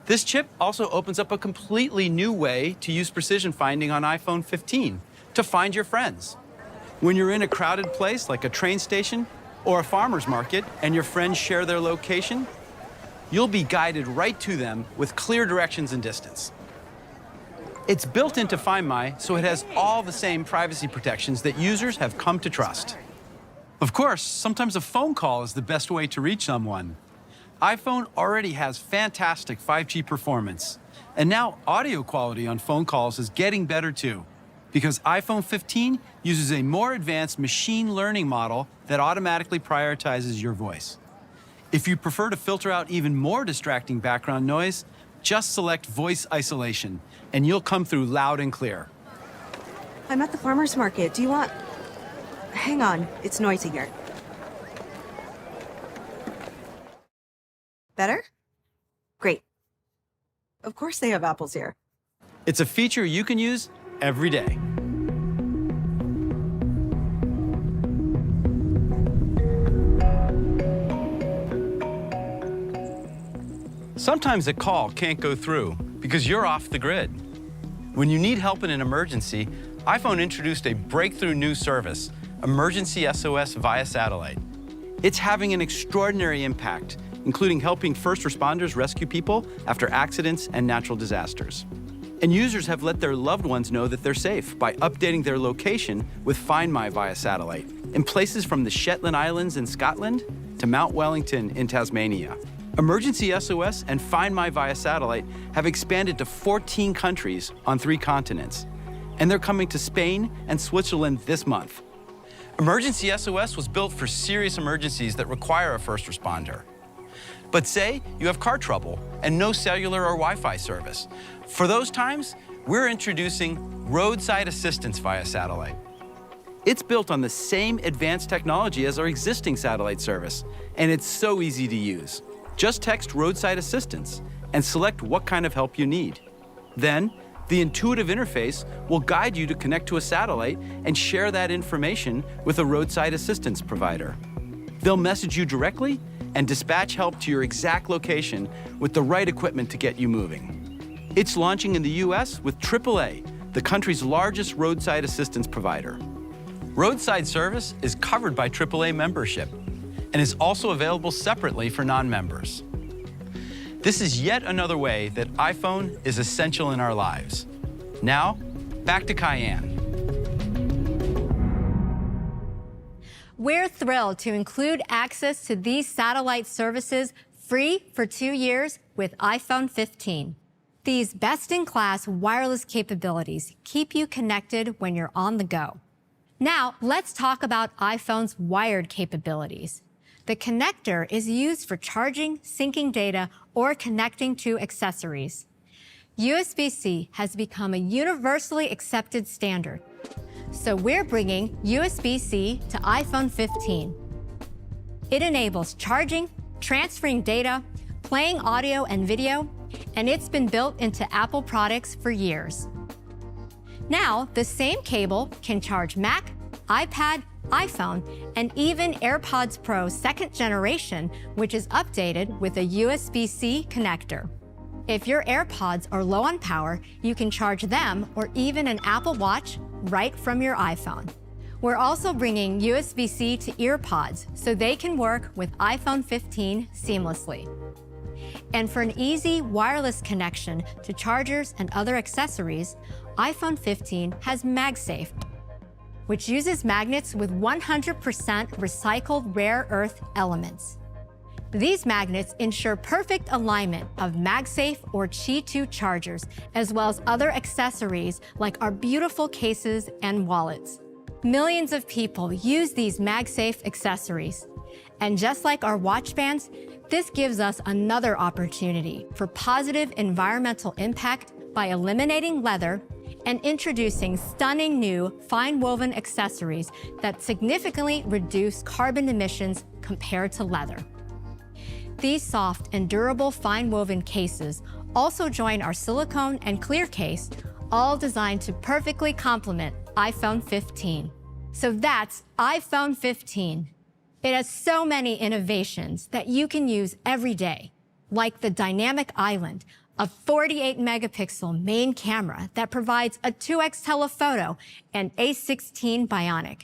S4: This chip also opens up a completely new way to use precision finding on iPhone 15 to find your friends. When you're in a crowded place like a train station or a farmer's market and your friends share their location, you'll be guided right to them with clear directions and distance. It's built into Find My, so it has all the same privacy protections that users have come to trust. Of course, sometimes a phone call is the best way to reach someone. iPhone already has fantastic 5G performance, and now audio quality on phone calls is getting better too, because iPhone 15 uses a more advanced machine learning model that automatically prioritizes your voice. If you prefer to filter out even more distracting background noise, just select voice isolation, and you'll come through loud and clear.
S22: I'm at the farmer's market. Do you want... Hang on, it's noisy here. Better? Great. Of course they have apples here.
S4: It's a feature you can use every day. Sometimes a call can't go through because you're off the grid. When you need help in an emergency, iPhone introduced a breakthrough new service, Emergency SOS via satellite. It's having an extraordinary impact, including helping first responders rescue people after accidents and natural disasters. And users have let their loved ones know that they're safe by updating their location with Find My via satellite in places from the Shetland Islands in Scotland to Mount Wellington in Tasmania. Emergency SOS and Find My via satellite have expanded to 14 countries on 3 continents, and they're coming to Spain and Switzerland this month. Emergency SOS was built for serious emergencies that require a first responder. But say you have car trouble and no cellular or Wi-Fi service. For those times, we're introducing roadside assistance via satellite. It's built on the same advanced technology as our existing satellite service, and it's so easy to use. Just text roadside assistance and select what kind of help you need. Then, the intuitive interface will guide you to connect to a satellite and share that information with a roadside assistance provider. They'll message you directly and dispatch help to your exact location with the right equipment to get you moving. It's launching in the US with AAA, the country's largest roadside assistance provider. Roadside service is covered by AAA membership and is also available separately for non-members. This is yet another way that iPhone is essential in our lives. Now, back to Cayenne.
S20: We're thrilled to include access to these satellite services free for 2 years with iPhone 15. These best-in-class wireless capabilities keep you connected when you're on the go. Now, let's talk about iPhone's wired capabilities. The connector is used for charging, syncing data, or connecting to accessories. USB-C has become a universally accepted standard. So we're bringing USB-C to iPhone 15. It enables charging, transferring data, playing audio and video, and it's been built into Apple products for years. Now, the same cable can charge Mac, iPad, iPhone, and even AirPods Pro 2nd generation, which is updated with a USB-C connector. If your AirPods are low on power, you can charge them or even an Apple Watch right from your iPhone. We're also bringing USB-C to EarPods so they can work with iPhone 15 seamlessly. And for an easy wireless connection to chargers and other accessories, iPhone 15 has MagSafe, which uses magnets with 100% recycled rare earth elements. These magnets ensure perfect alignment of MagSafe or Qi 2 chargers, as well as other accessories like our beautiful cases and wallets. Millions of people use these MagSafe accessories. And just like our watch bands, this gives us another opportunity for positive environmental impact by eliminating leather and introducing stunning new fine woven accessories that significantly reduce carbon emissions compared to leather. These soft and durable fine woven cases also join our silicone and clear case, all designed to perfectly complement iPhone 15. So that's iPhone 15. It has so many innovations that you can use every day, like the Dynamic Island, a 48 megapixel main camera that provides a 2x telephoto and A16 Bionic.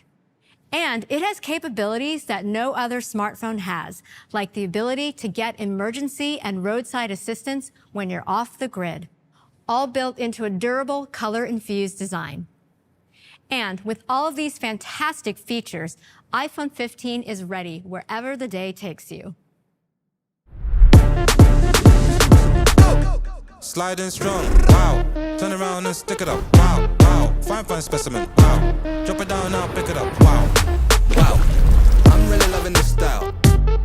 S20: And it has capabilities that no other smartphone has, like the ability to get emergency and roadside assistance when you're off the grid, all built into a durable, color-infused design. And with all of these fantastic features, iPhone 15 is ready wherever the day takes you.
S6: Slide in strong, wow. Turn around and stick it up, wow, wow. Fine specimen, wow. Drop it down now, pick it up, wow, wow. I'm really loving this style.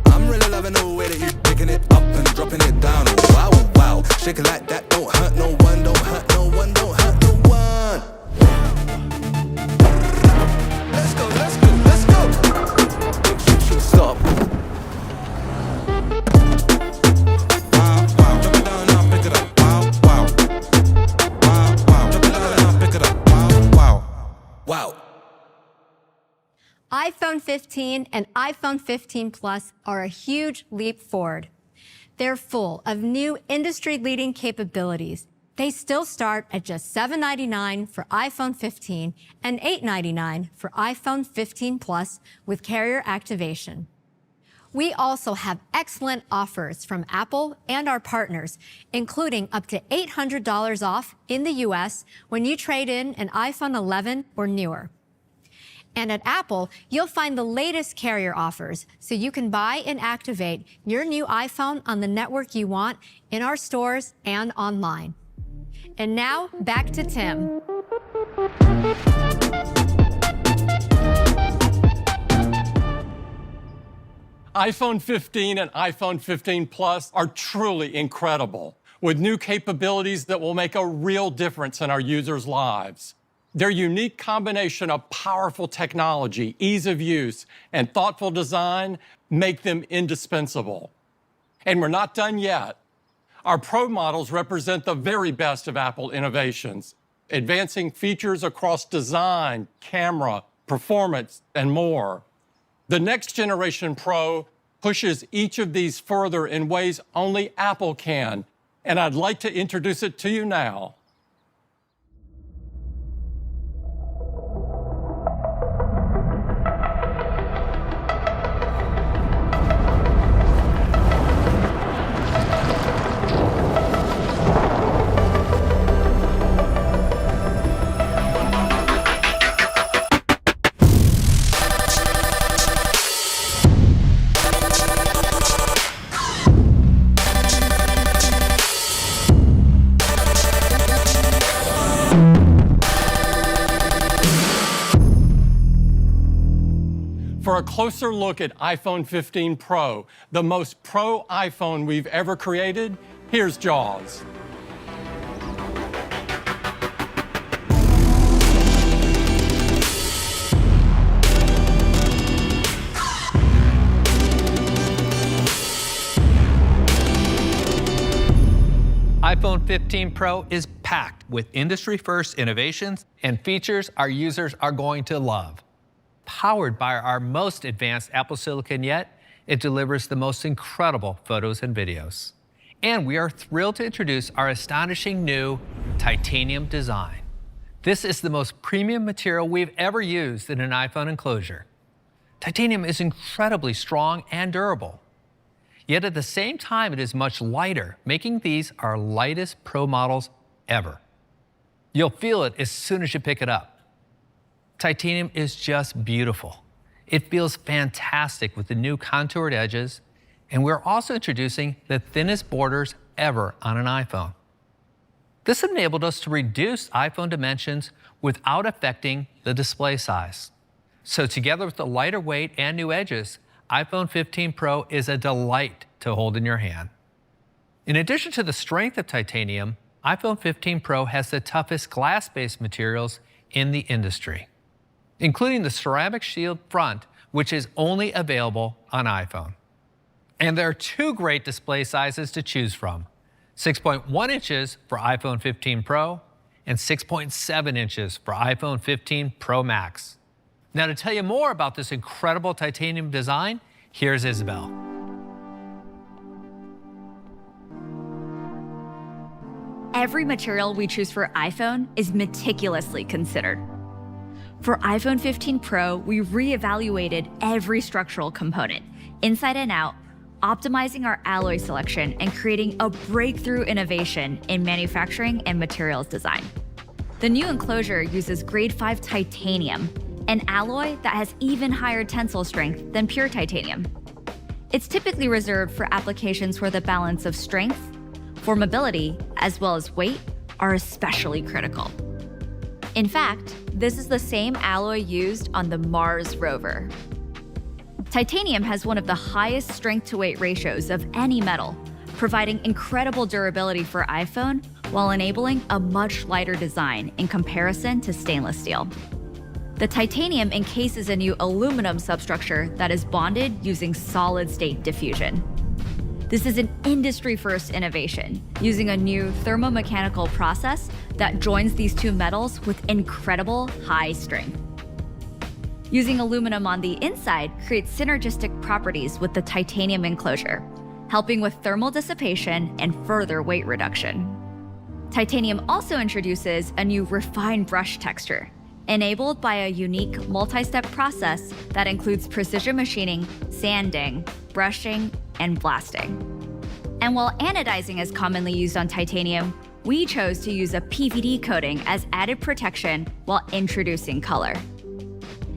S6: I'm really loving the way that you're picking it up and dropping it down, wow, wow. Shake it like that, don't hurt no one, don't hurt no one, don't hurt no one. Let's go, let's go, let's go. Shoot, stop. Wow.
S20: iPhone 15 and iPhone 15 Plus are a huge leap forward. They're full of new industry-leading capabilities. They still start at just $799 for iPhone 15 and $899 for iPhone 15 Plus with carrier activation. We also have excellent offers from Apple and our partners, including up to $800 off in the US when you trade in an iPhone 11 or newer. And at Apple, you'll find the latest carrier offers so you can buy and activate your new iPhone on the network you want in our stores and online. And now, back to Tim.
S11: iPhone 15 and iPhone 15 Plus are truly incredible, with new capabilities that will make a real difference in our users' lives. Their unique combination of powerful technology, ease of use, and thoughtful design make them indispensable. And we're not done yet. Our Pro models represent the very best of Apple innovations, advancing features across design, camera, performance, and more. The next generation Pro pushes each of these further in ways only Apple can, and I'd like to introduce it to you now. For a closer look at iPhone 15 Pro, the most pro iPhone we've ever created, here's Jaws.
S7: iPhone 15 Pro is packed with industry-first innovations and features our users are going to love. Powered by our most advanced Apple Silicon yet, it delivers the most incredible photos and videos. And we are thrilled to introduce our astonishing new titanium design. This is the most premium material we've ever used in an iPhone enclosure. Titanium is incredibly strong and durable. Yet at the same time, it is much lighter, making these our lightest Pro models ever. You'll feel it as soon as you pick it up. Titanium is just beautiful. It feels fantastic with the new contoured edges, and we're also introducing the thinnest borders ever on an iPhone. This enabled us to reduce iPhone dimensions without affecting the display size. So together with the lighter weight and new edges, iPhone 15 Pro is a delight to hold in your hand. In addition to the strength of titanium, iPhone 15 Pro has the toughest glass-based materials in the industry, including the ceramic shield front, which is only available on iPhone. And there are two great display sizes to choose from: 6.1 inches for iPhone 15 Pro and 6.7 inches for iPhone 15 Pro Max. Now, to tell you more about this incredible titanium design, here's Isabel.
S1: Every material we choose for iPhone is meticulously considered. For iPhone 15 Pro, we reevaluated every structural component, inside and out, optimizing our alloy selection and creating a breakthrough innovation in manufacturing and materials design. The new enclosure uses grade 5 titanium, an alloy that has even higher tensile strength than pure titanium. It's typically reserved for applications where the balance of strength, formability, as well as weight are especially critical. In fact, this is the same alloy used on the Mars rover. Titanium has one of the highest strength-to-weight ratios of any metal, providing incredible durability for iPhone while enabling a much lighter design in comparison to stainless steel. The titanium encases a new aluminum substructure that is bonded using solid-state diffusion. This is an industry-first innovation, using a new thermomechanical process that joins these two metals with incredible high strength. Using aluminum on the inside creates synergistic properties with the titanium enclosure, helping with thermal dissipation and further weight reduction. Titanium also introduces a new refined brush texture, enabled by a unique multi-step process that includes precision machining, sanding, brushing, and blasting. And while anodizing is commonly used on titanium, we chose to use a PVD coating as added protection while introducing color.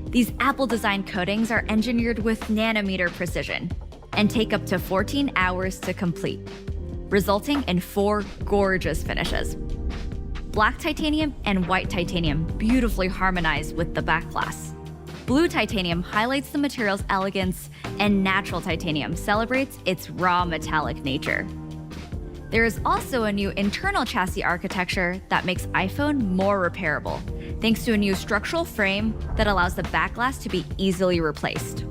S1: These Apple-designed coatings are engineered with nanometer precision and take up to 14 hours to complete, resulting in 4 gorgeous finishes. Black titanium and white titanium beautifully harmonize with the back glass. Blue titanium highlights the material's elegance, and natural titanium celebrates its raw metallic nature. There is also a new internal chassis architecture that makes iPhone more repairable, thanks to a new structural frame that allows the back glass to be easily replaced.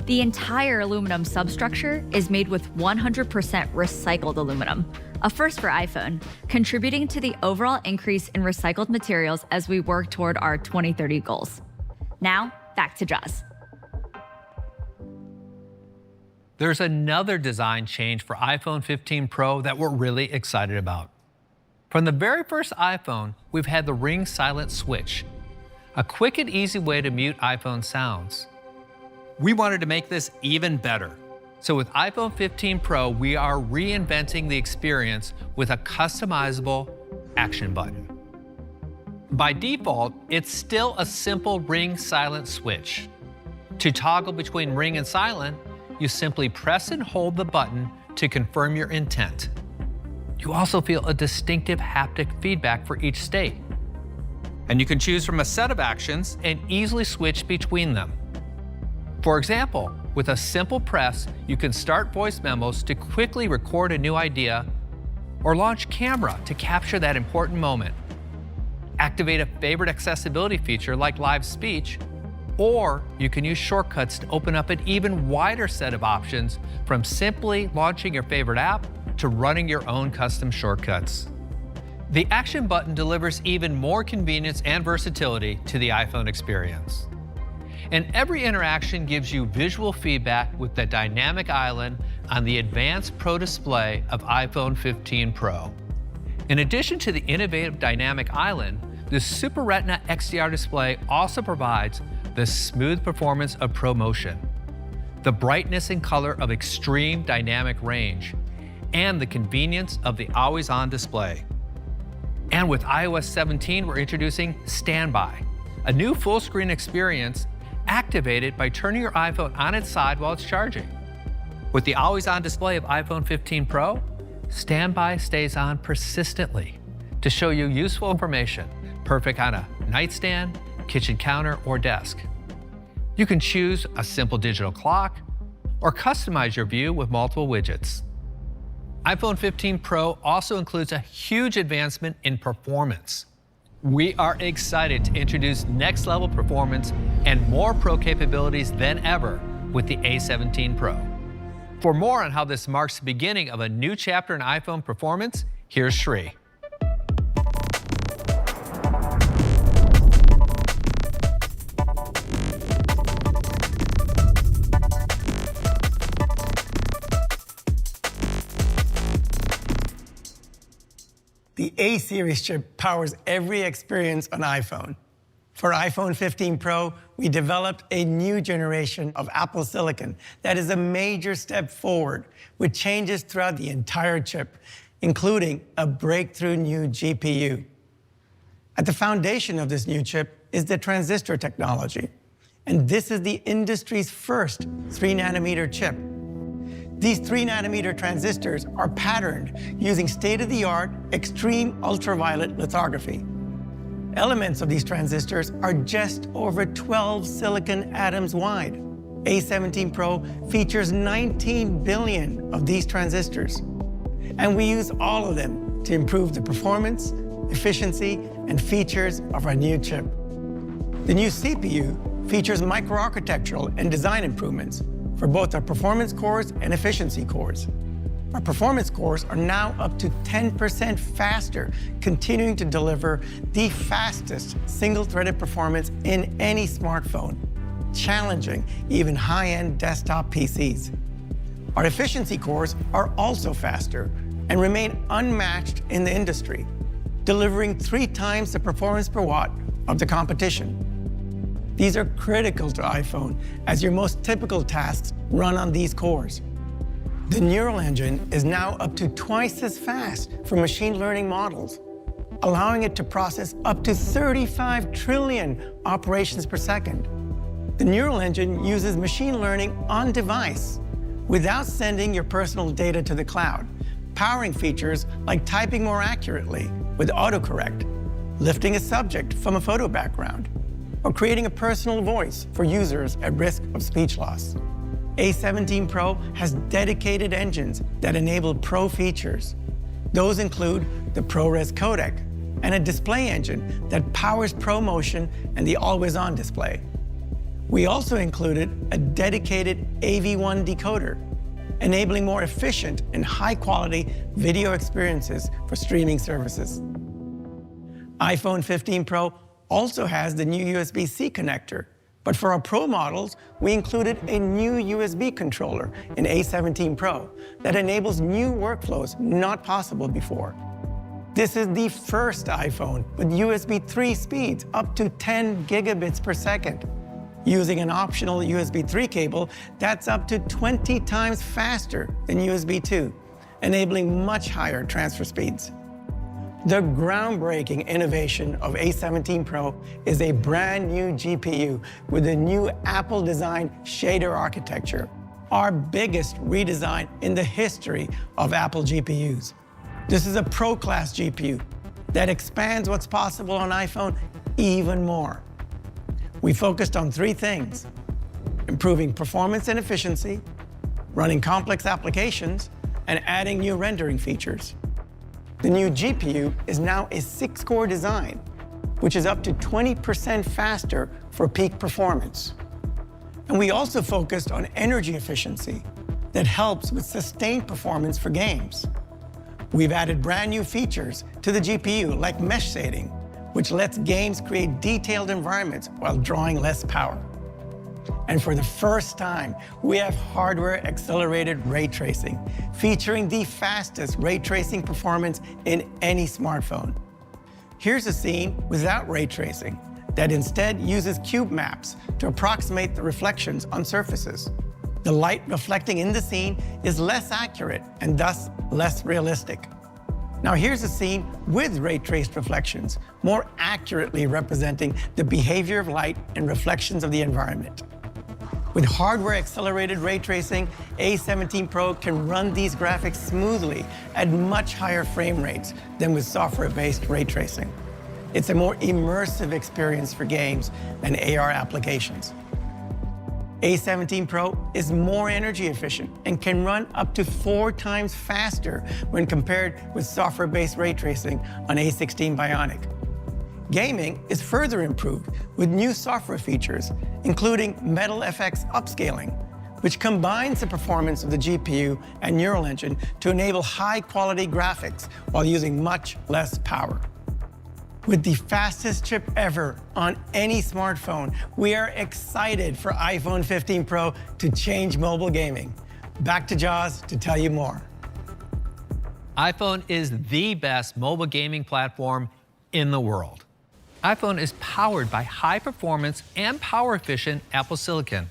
S1: The entire aluminum substructure is made with 100% recycled aluminum, a first for iPhone, contributing to the overall increase in recycled materials as we work toward our 2030 goals. Now, back to Jaws.
S7: There's another design change for iPhone 15 Pro that we're really excited about. From the very first iPhone, we've had the Ring Silent switch, a quick and easy way to mute iPhone sounds. We wanted to make this even better. So with iPhone 15 Pro, we are reinventing the experience with a customizable action button. By default, it's still a simple Ring Silent switch. To toggle between Ring and Silent, you simply press and hold the button to confirm your intent. You also feel a distinctive haptic feedback for each state. And you can choose from a set of actions and easily switch between them. For example, with a simple press, you can start voice memos to quickly record a new idea, or launch camera to capture that important moment. Activate a favorite accessibility feature like live speech, or you can use shortcuts to open up an even wider set of options, from simply launching your favorite app to running your own custom shortcuts. The action button delivers even more convenience and versatility to the iPhone experience. And every interaction gives you visual feedback with the dynamic island on the advanced Pro display of iPhone 15 Pro. In addition to the innovative dynamic island, the Super Retina XDR display also provides the smooth performance of ProMotion, the brightness and color of extreme dynamic range, and the convenience of the always-on display. And with iOS 17, we're introducing Standby, a new full-screen experience activated by turning your iPhone on its side while it's charging. With the always-on display of iPhone 15 Pro, Standby stays on persistently to show you useful information, perfect on a nightstand, kitchen counter, or desk. You can choose a simple digital clock or customize your view with multiple widgets. iPhone 15 Pro also includes a huge advancement in performance. We are excited to introduce next-level performance and more Pro capabilities than ever with the A17 Pro. For more on how this marks the beginning of a new chapter in iPhone performance, here's Sri.
S8: The A-series chip powers every experience on iPhone. For iPhone 15 Pro, we developed a new generation of Apple Silicon that is a major step forward with changes throughout the entire chip, including a breakthrough new GPU. At the foundation of this new chip is the transistor technology, and this is the industry's first 3-nanometer chip. These 3-nanometer transistors are patterned using state-of-the-art extreme ultraviolet lithography. Elements of these transistors are just over 12 silicon atoms wide. A17 Pro features 19 billion of these transistors, and we use all of them to improve the performance, efficiency, and features of our new chip. The new CPU features microarchitectural and design improvements for both our performance cores and efficiency cores. Our performance cores are now up to 10% faster, continuing to deliver the fastest single-threaded performance in any smartphone, challenging even high-end desktop PCs. Our efficiency cores are also faster and remain unmatched in the industry, delivering 3 times the performance per watt of the competition. These are critical to iPhone, as your most typical tasks run on these cores. The Neural Engine is now up to twice as fast for machine learning models, allowing it to process up to 35 trillion operations per second. The Neural Engine uses machine learning on device without sending your personal data to the cloud, powering features like typing more accurately with autocorrect, lifting a subject from a photo background, or creating a personal voice for users at risk of speech loss. A17 Pro has dedicated engines that enable Pro features. Those include the ProRes codec and a display engine that powers ProMotion and the always-on display. We also included a dedicated AV1 decoder, enabling more efficient and high-quality video experiences for streaming services. iPhone 15 Pro also has the new USB-C connector, but for our Pro models, we included a new USB controller in A17 Pro that enables new workflows not possible before. This is the first iPhone with USB 3 speeds up to 10 gigabits per second, using an optional USB 3 cable that's up to 20 times faster than USB 2, enabling much higher transfer speeds. The groundbreaking innovation of A17 Pro is a brand new GPU with a new Apple-designed shader architecture, our biggest redesign in the history of Apple GPUs. This is a Pro-class GPU that expands what's possible on iPhone even more. We focused on 3 things: improving performance and efficiency, running complex applications, and adding new rendering features. The new GPU is now a 6-core design, which is up to 20% faster for peak performance. And we also focused on energy efficiency that helps with sustained performance for games. We've added brand new features to the GPU, like mesh shading, which lets games create detailed environments while drawing less power. And for the first time, we have hardware-accelerated ray tracing, featuring the fastest ray tracing performance in any smartphone. Here's a scene without ray tracing that instead uses cube maps to approximate the reflections on surfaces. The light reflecting in the scene is less accurate and thus less realistic. Now here's a scene with ray-traced reflections, more accurately representing the behavior of light and reflections of the environment. With hardware-accelerated ray tracing, A17 Pro can run these graphics smoothly at much higher frame rates than with software-based ray tracing. It's a more immersive experience for games and AR applications. A17 Pro is more energy efficient and can run up to 4 times faster when compared with software-based ray tracing on A16 Bionic. Gaming is further improved with new software features, including Metal FX upscaling, which combines the performance of the GPU and neural engine to enable high-quality graphics while using much less power. With the fastest chip ever on any smartphone, we are excited for iPhone 15 Pro to change mobile gaming. Back to Jaws to tell you more.
S7: iPhone is the best mobile gaming platform in the world. iPhone is powered by high-performance and power-efficient Apple Silicon,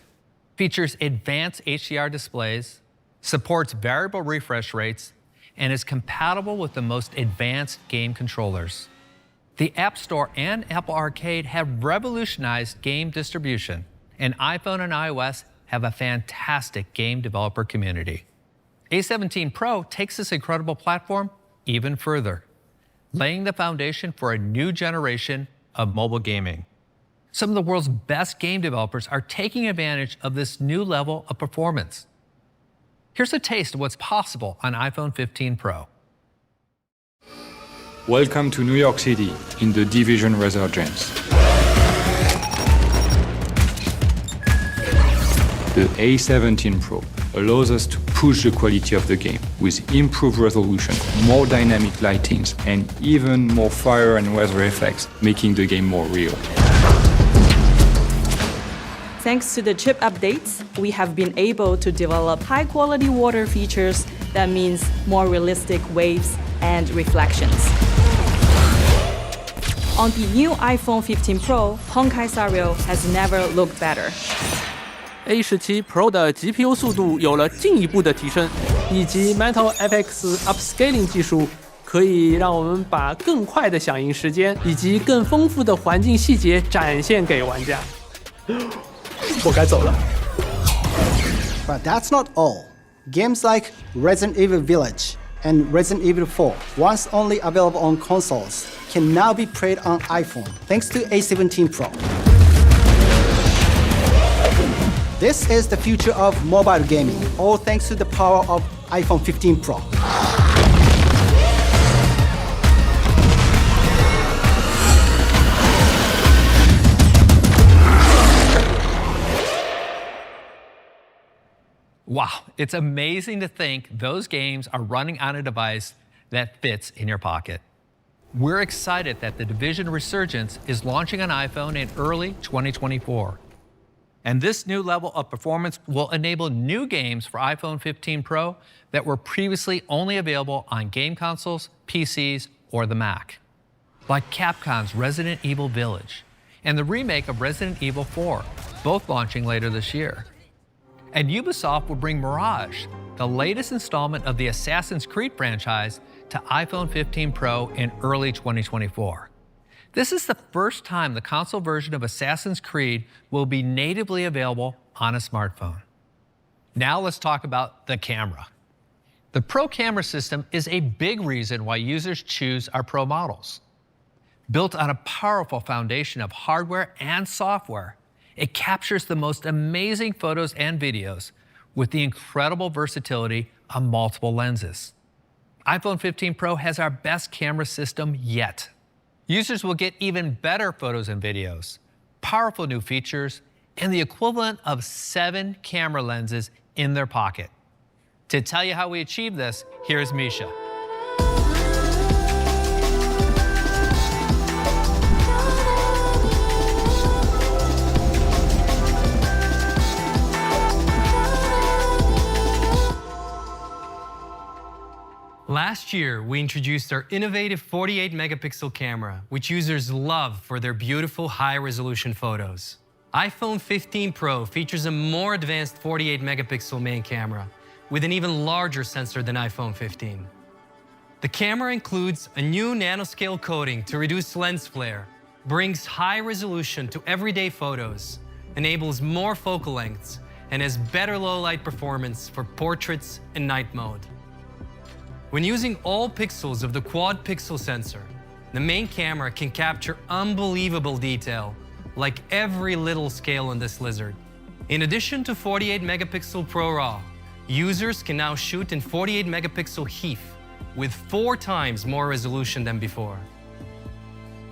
S7: features advanced HDR displays, supports variable refresh rates, and is compatible with the most advanced game controllers. The App Store and Apple Arcade have revolutionized game distribution, and iPhone and iOS have a fantastic game developer community. A17 Pro takes this incredible platform even further, laying the foundation for a new generation of mobile gaming. Some of the world's best game developers are taking advantage of this new level of performance. Here's a taste of what's possible on iPhone 15 Pro.
S9: Welcome to New York City in the Division Resurgence. The A17 Pro allows us to push the quality of the game with improved resolution, more dynamic lightings, and even more fire and weather effects, making the game more real.
S13: Thanks to the chip updates, we have been able to develop high-quality water features that means more realistic waves and reflections. On the new iPhone 15 Pro, Honkai Star Rail has never looked better.
S23: A17 Pro 的 GPU 速度有了进一步的提升，以及 Metal FX upscaling 技术，可以让我们把更快的响应时间以及更丰富的环境细节展现给玩家。我该走了。
S24: But that's not all. Games like Resident Evil Village and Resident Evil 4, once only available on consoles, can now be played on iPhone thanks to A17 Pro. This is the future of mobile gaming, all thanks to the power of iPhone 15 Pro.
S7: Wow, it's amazing to think those games are running on a device that fits in your pocket. We're excited that the Division Resurgence is launching on iPhone in early 2024. And this new level of performance will enable new games for iPhone 15 Pro that were previously only available on game consoles, PCs, or the Mac. Like Capcom's Resident Evil Village and the remake of Resident Evil 4, both launching later this year. And Ubisoft will bring Mirage, the latest installment of the Assassin's Creed franchise, to iPhone 15 Pro in early 2024. This is the first time the console version of Assassin's Creed will be natively available on a smartphone. Now let's talk about the camera. The Pro camera system is a big reason why users choose our Pro models. Built on a powerful foundation of hardware and software, it captures the most amazing photos and videos with the incredible versatility of multiple lenses. iPhone 15 Pro has our best camera system yet. Users will get even better photos and videos, powerful new features, and the equivalent of 7 camera lenses in their pocket. To tell you how we achieve this, here's Misha. Last year, we introduced our innovative 48-megapixel camera, which users love for their beautiful high-resolution photos. iPhone 15 Pro features a more advanced 48-megapixel main camera with an even larger sensor than iPhone 15. The camera includes a new nanoscale coating to reduce lens flare, brings high resolution to everyday photos, enables more focal lengths, and has better low-light performance for portraits and night mode. When using all pixels of the quad-pixel sensor, the main camera can capture unbelievable detail, like every little scale on this lizard. In addition to 48-megapixel Pro RAW, users can now shoot in 48-megapixel HEIF with 4 times more resolution than before.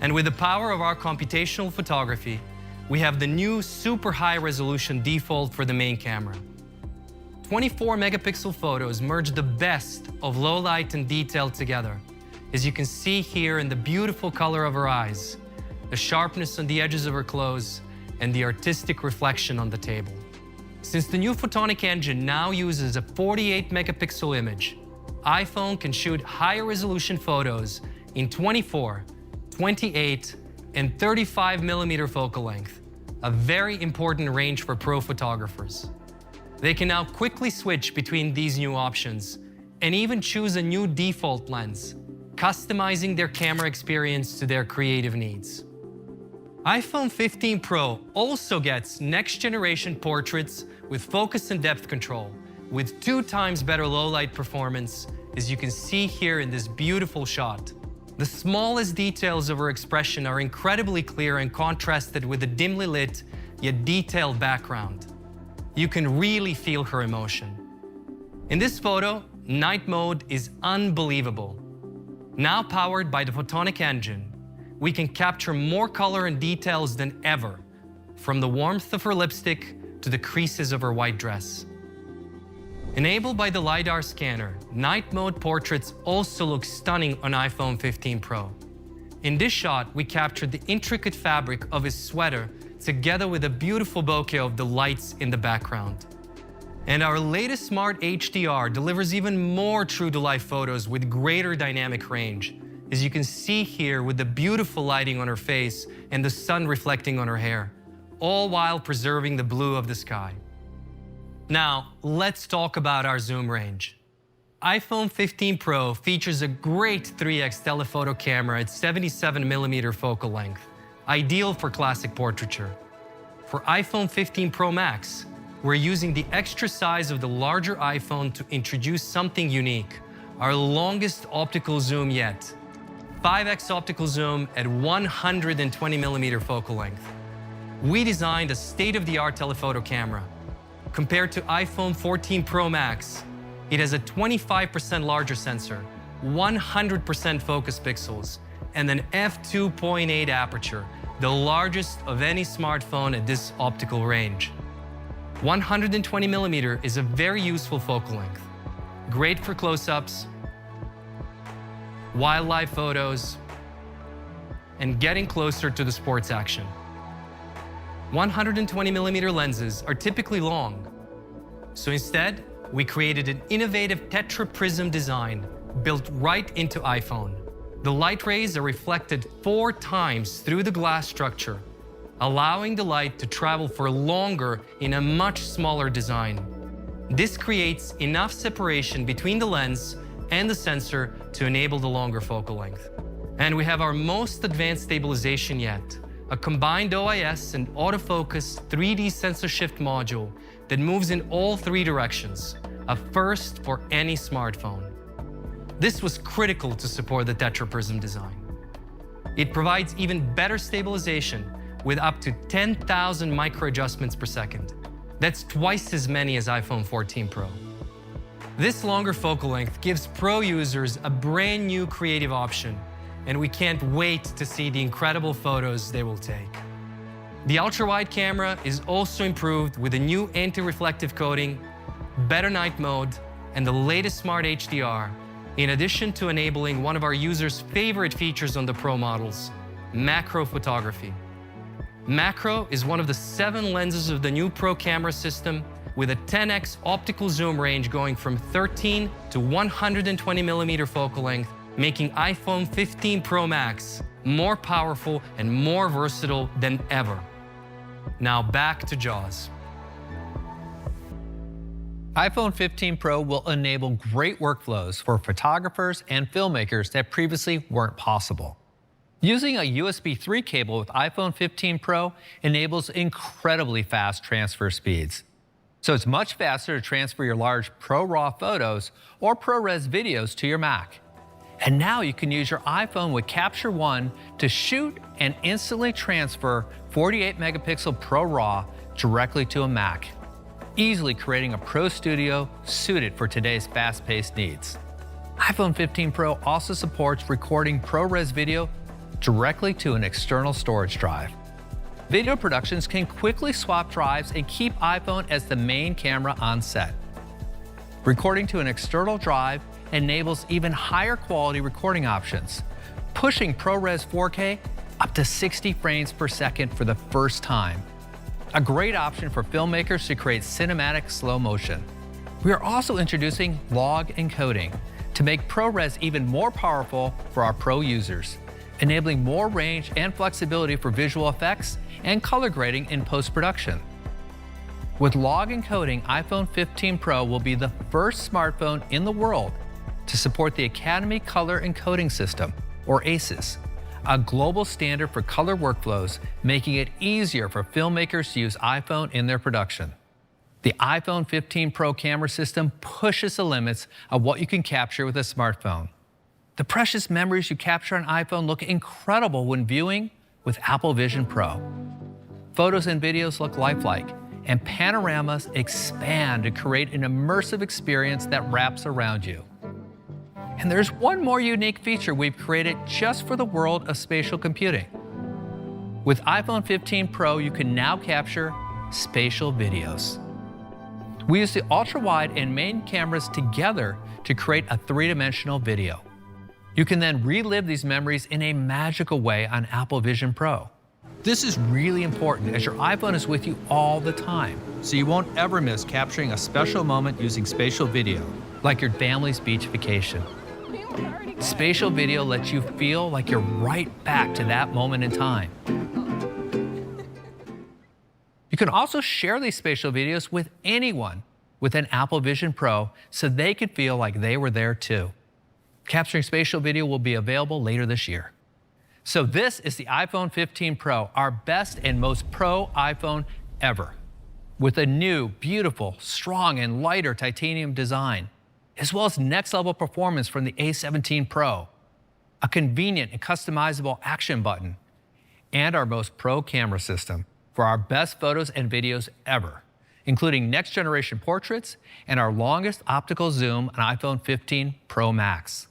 S7: And with the power of our computational photography, we have the new super high-resolution default for the main camera. 24-megapixel photos merge the best of low light and detail together, as you can see here in the beautiful color of her eyes, the sharpness on the edges of her clothes, and the artistic reflection on the table. Since the new Photonic engine now uses a 48-megapixel image, iPhone can shoot higher resolution photos in 24, 28, and 35mm focal length, a very important range for pro photographers. They can now quickly switch between these new options and even choose a new default lens, customizing their camera experience to their creative needs. iPhone 15 Pro also gets next-generation portraits with focus and depth control, with 2 times better low-light performance, as you can see here in this beautiful shot. The smallest details of her expression are incredibly clear and contrasted with a dimly lit, yet detailed background. You can really feel her emotion. In this photo, night mode is unbelievable. Now powered by the Photonic engine, we can capture more color and details than ever, from the warmth of her lipstick to the creases of her white dress. Enabled by the LiDAR scanner, night mode portraits also look stunning on iPhone 15 Pro. In this shot, we captured the intricate fabric of his sweater together with a beautiful bokeh of the lights in the background. And our latest Smart HDR delivers even more true-to-life photos with greater dynamic range, as you can see here with the beautiful lighting on her face and the sun reflecting on her hair, all while preserving the blue of the sky. Now, let's talk about our zoom range. iPhone 15 Pro features a great 3x telephoto camera at 77mm focal length, ideal for classic portraiture. For iPhone 15 Pro Max, we're using the extra size of the larger iPhone to introduce something unique, our longest optical zoom yet. 5x optical zoom at 120mm focal length. We designed a state-of-the-art telephoto camera. Compared to iPhone 14 Pro Max, it has a 25% larger sensor, 100% focus pixels, and an f2.8 aperture, the largest of any smartphone at this optical range. 120mm is a very useful focal length, great for close-ups, wildlife photos, and getting closer to the sports action. 120mm lenses are typically long, so instead, we created an innovative tetraprism design built right into iPhone. The light rays are reflected 4 times through the glass structure, allowing the light to travel for longer in a much smaller design. This creates enough separation between the lens and the sensor to enable the longer focal length. And we have our most advanced stabilization yet, a combined OIS and autofocus 3D sensor shift module that moves in all 3 directions, a first for any smartphone. This was critical to support the tetraprism design. It provides even better stabilization with up to 10,000 micro adjustments per second. That's twice as many as iPhone 14 Pro. This longer focal length gives Pro users a brand new creative option, and we can't wait to see the incredible photos they will take. The ultra-wide camera is also improved with a new anti-reflective coating, better night mode, and the latest Smart HDR, in addition to enabling one of our users' favorite features on the Pro models, macro photography. Macro is one of the 7 lenses of the new Pro camera system
S5: with a 10x optical zoom range going from 13 to 120 millimeter focal length, making iPhone 15 Pro Max more powerful and more versatile than ever. Now back to Jaws.
S7: iPhone 15 Pro will enable great workflows for photographers and filmmakers that previously weren't possible. Using a USB 3 cable with iPhone 15 Pro enables incredibly fast transfer speeds. So it's much faster to transfer your large ProRAW photos or ProRes videos to your Mac. And now you can use your iPhone with Capture One to shoot and instantly transfer 48 megapixel ProRAW directly to a Mac, easily creating a Pro Studio suited for today's fast-paced needs. iPhone 15 Pro also supports recording ProRes video directly to an external storage drive. Video productions can quickly swap drives and keep iPhone as the main camera on set. Recording to an external drive enables even higher quality recording options, pushing ProRes 4K up to 60 frames per second for the first time. A great option for filmmakers to create cinematic slow motion. We are also introducing log encoding to make ProRes even more powerful for our pro users, enabling more range and flexibility for visual effects and color grading in post-production. With log encoding, iPhone 15 Pro will be the first smartphone in the world to support the Academy Color Encoding System, or ACES, a global standard for color workflows, making it easier for filmmakers to use iPhone in their production. The iPhone 15 Pro camera system pushes the limits of what you can capture with a smartphone. The precious memories you capture on iPhone look incredible when viewing with Apple Vision Pro. Photos and videos look lifelike, and panoramas expand to create an immersive experience that wraps around you. And there's one more unique feature we've created just for the world of spatial computing. With iPhone 15 Pro, you can now capture spatial videos. We use the ultra-wide and main cameras together to create a three-dimensional video. You can then relive these memories in a magical way on Apple Vision Pro. This is really important as your iPhone is with you all the time, so you won't ever miss capturing a special moment using spatial video, like your family's beach vacation. Spatial video lets you feel like you're right back to that moment in time. You can also share these spatial videos with anyone with an Apple Vision Pro so they can feel like they were there too. Capturing spatial video will be available later this year. So this is the iPhone 15 Pro, our best and most pro iPhone ever, with a new, beautiful, strong, and lighter titanium design, as well as next-level performance from the A17 Pro, a convenient and customizable action button, and our most pro camera system for our best photos and videos ever, including next-generation portraits and our longest optical zoom on iPhone 15 Pro Max,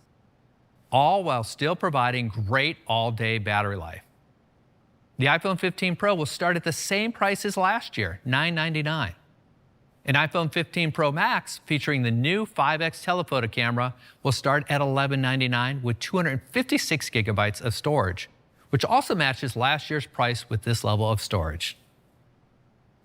S7: all while still providing great all-day battery life. The iPhone 15 Pro will start at the same price as last year, $999. An iPhone 15 Pro Max featuring the new 5X telephoto camera will start at $1199 with 256 gigabytes of storage, which also matches last year's price with this level of storage.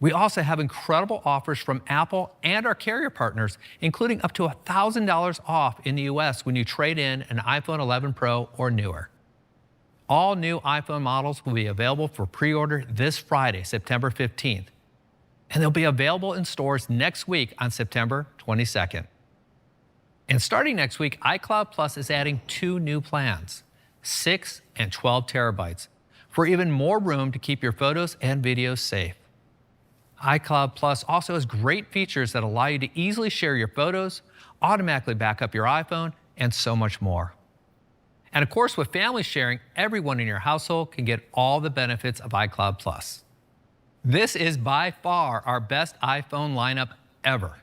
S7: We also have incredible offers from Apple and our carrier partners, including up to $1,000 off in the US when you trade in an iPhone 11 Pro or newer. All new iPhone models will be available for pre-order this Friday, September 15th, and they'll be available in stores next week on September 22nd. And starting next week, iCloud Plus is adding 2 new plans, 6 and 12 terabytes, for even more room to keep your photos and videos safe. iCloud Plus also has great features that allow you to easily share your photos, automatically back up your iPhone, and so much more. And of course, with family sharing, everyone in your household can get all the benefits of iCloud Plus. This is by far our best iPhone lineup ever,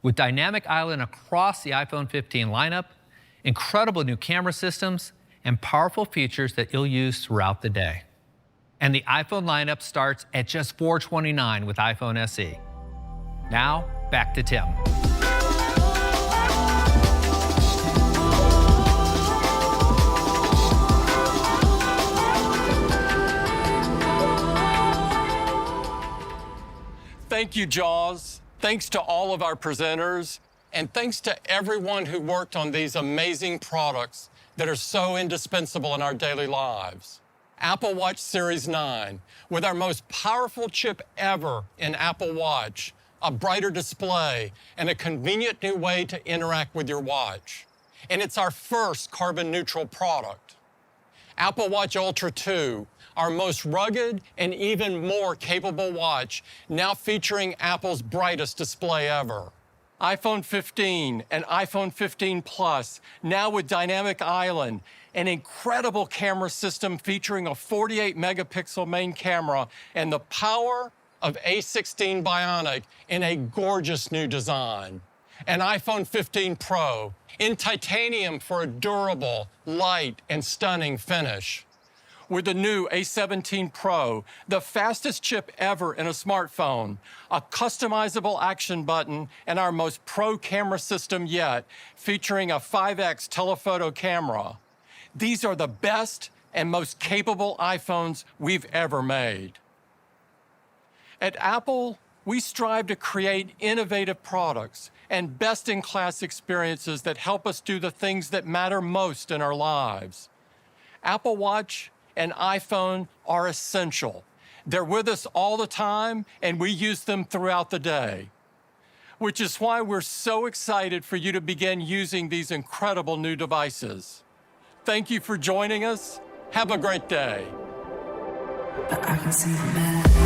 S7: with Dynamic Island across the iPhone 15 lineup, incredible new camera systems, and powerful features that you'll use throughout the day. And the iPhone lineup starts at just $429 with iPhone SE. Now, back to Tim.
S11: Thank you, Jaws. Thanks to all of our presenters, and thanks to everyone who worked on these amazing products that are so indispensable in our daily lives. Apple Watch Series 9, with our most powerful chip ever in Apple Watch, a brighter display, and a convenient new way to interact with your watch. And it's our first carbon-neutral product. Apple Watch Ultra 2, our most rugged and even more capable watch, now featuring Apple's brightest display ever. iPhone 15 and iPhone 15 Plus, now with Dynamic Island, an incredible camera system featuring a 48-megapixel main camera and the power of A16 Bionic in a gorgeous new design. And iPhone 15 Pro in titanium for a durable, light, and stunning finish. With the new A17 Pro, the fastest chip ever in a smartphone, a customizable action button, and our most pro camera system yet, featuring a 5x telephoto camera. These are the best and most capable iPhones we've ever made. At Apple, we strive to create innovative products and best-in-class experiences that help us do the things that matter most in our lives. Apple Watch and iPhone are essential. They're with us all the time, and we use them throughout the day, which is why we're so excited for you to begin using these incredible new devices. Thank you for joining us. Have a great day.
S2: I can see the man.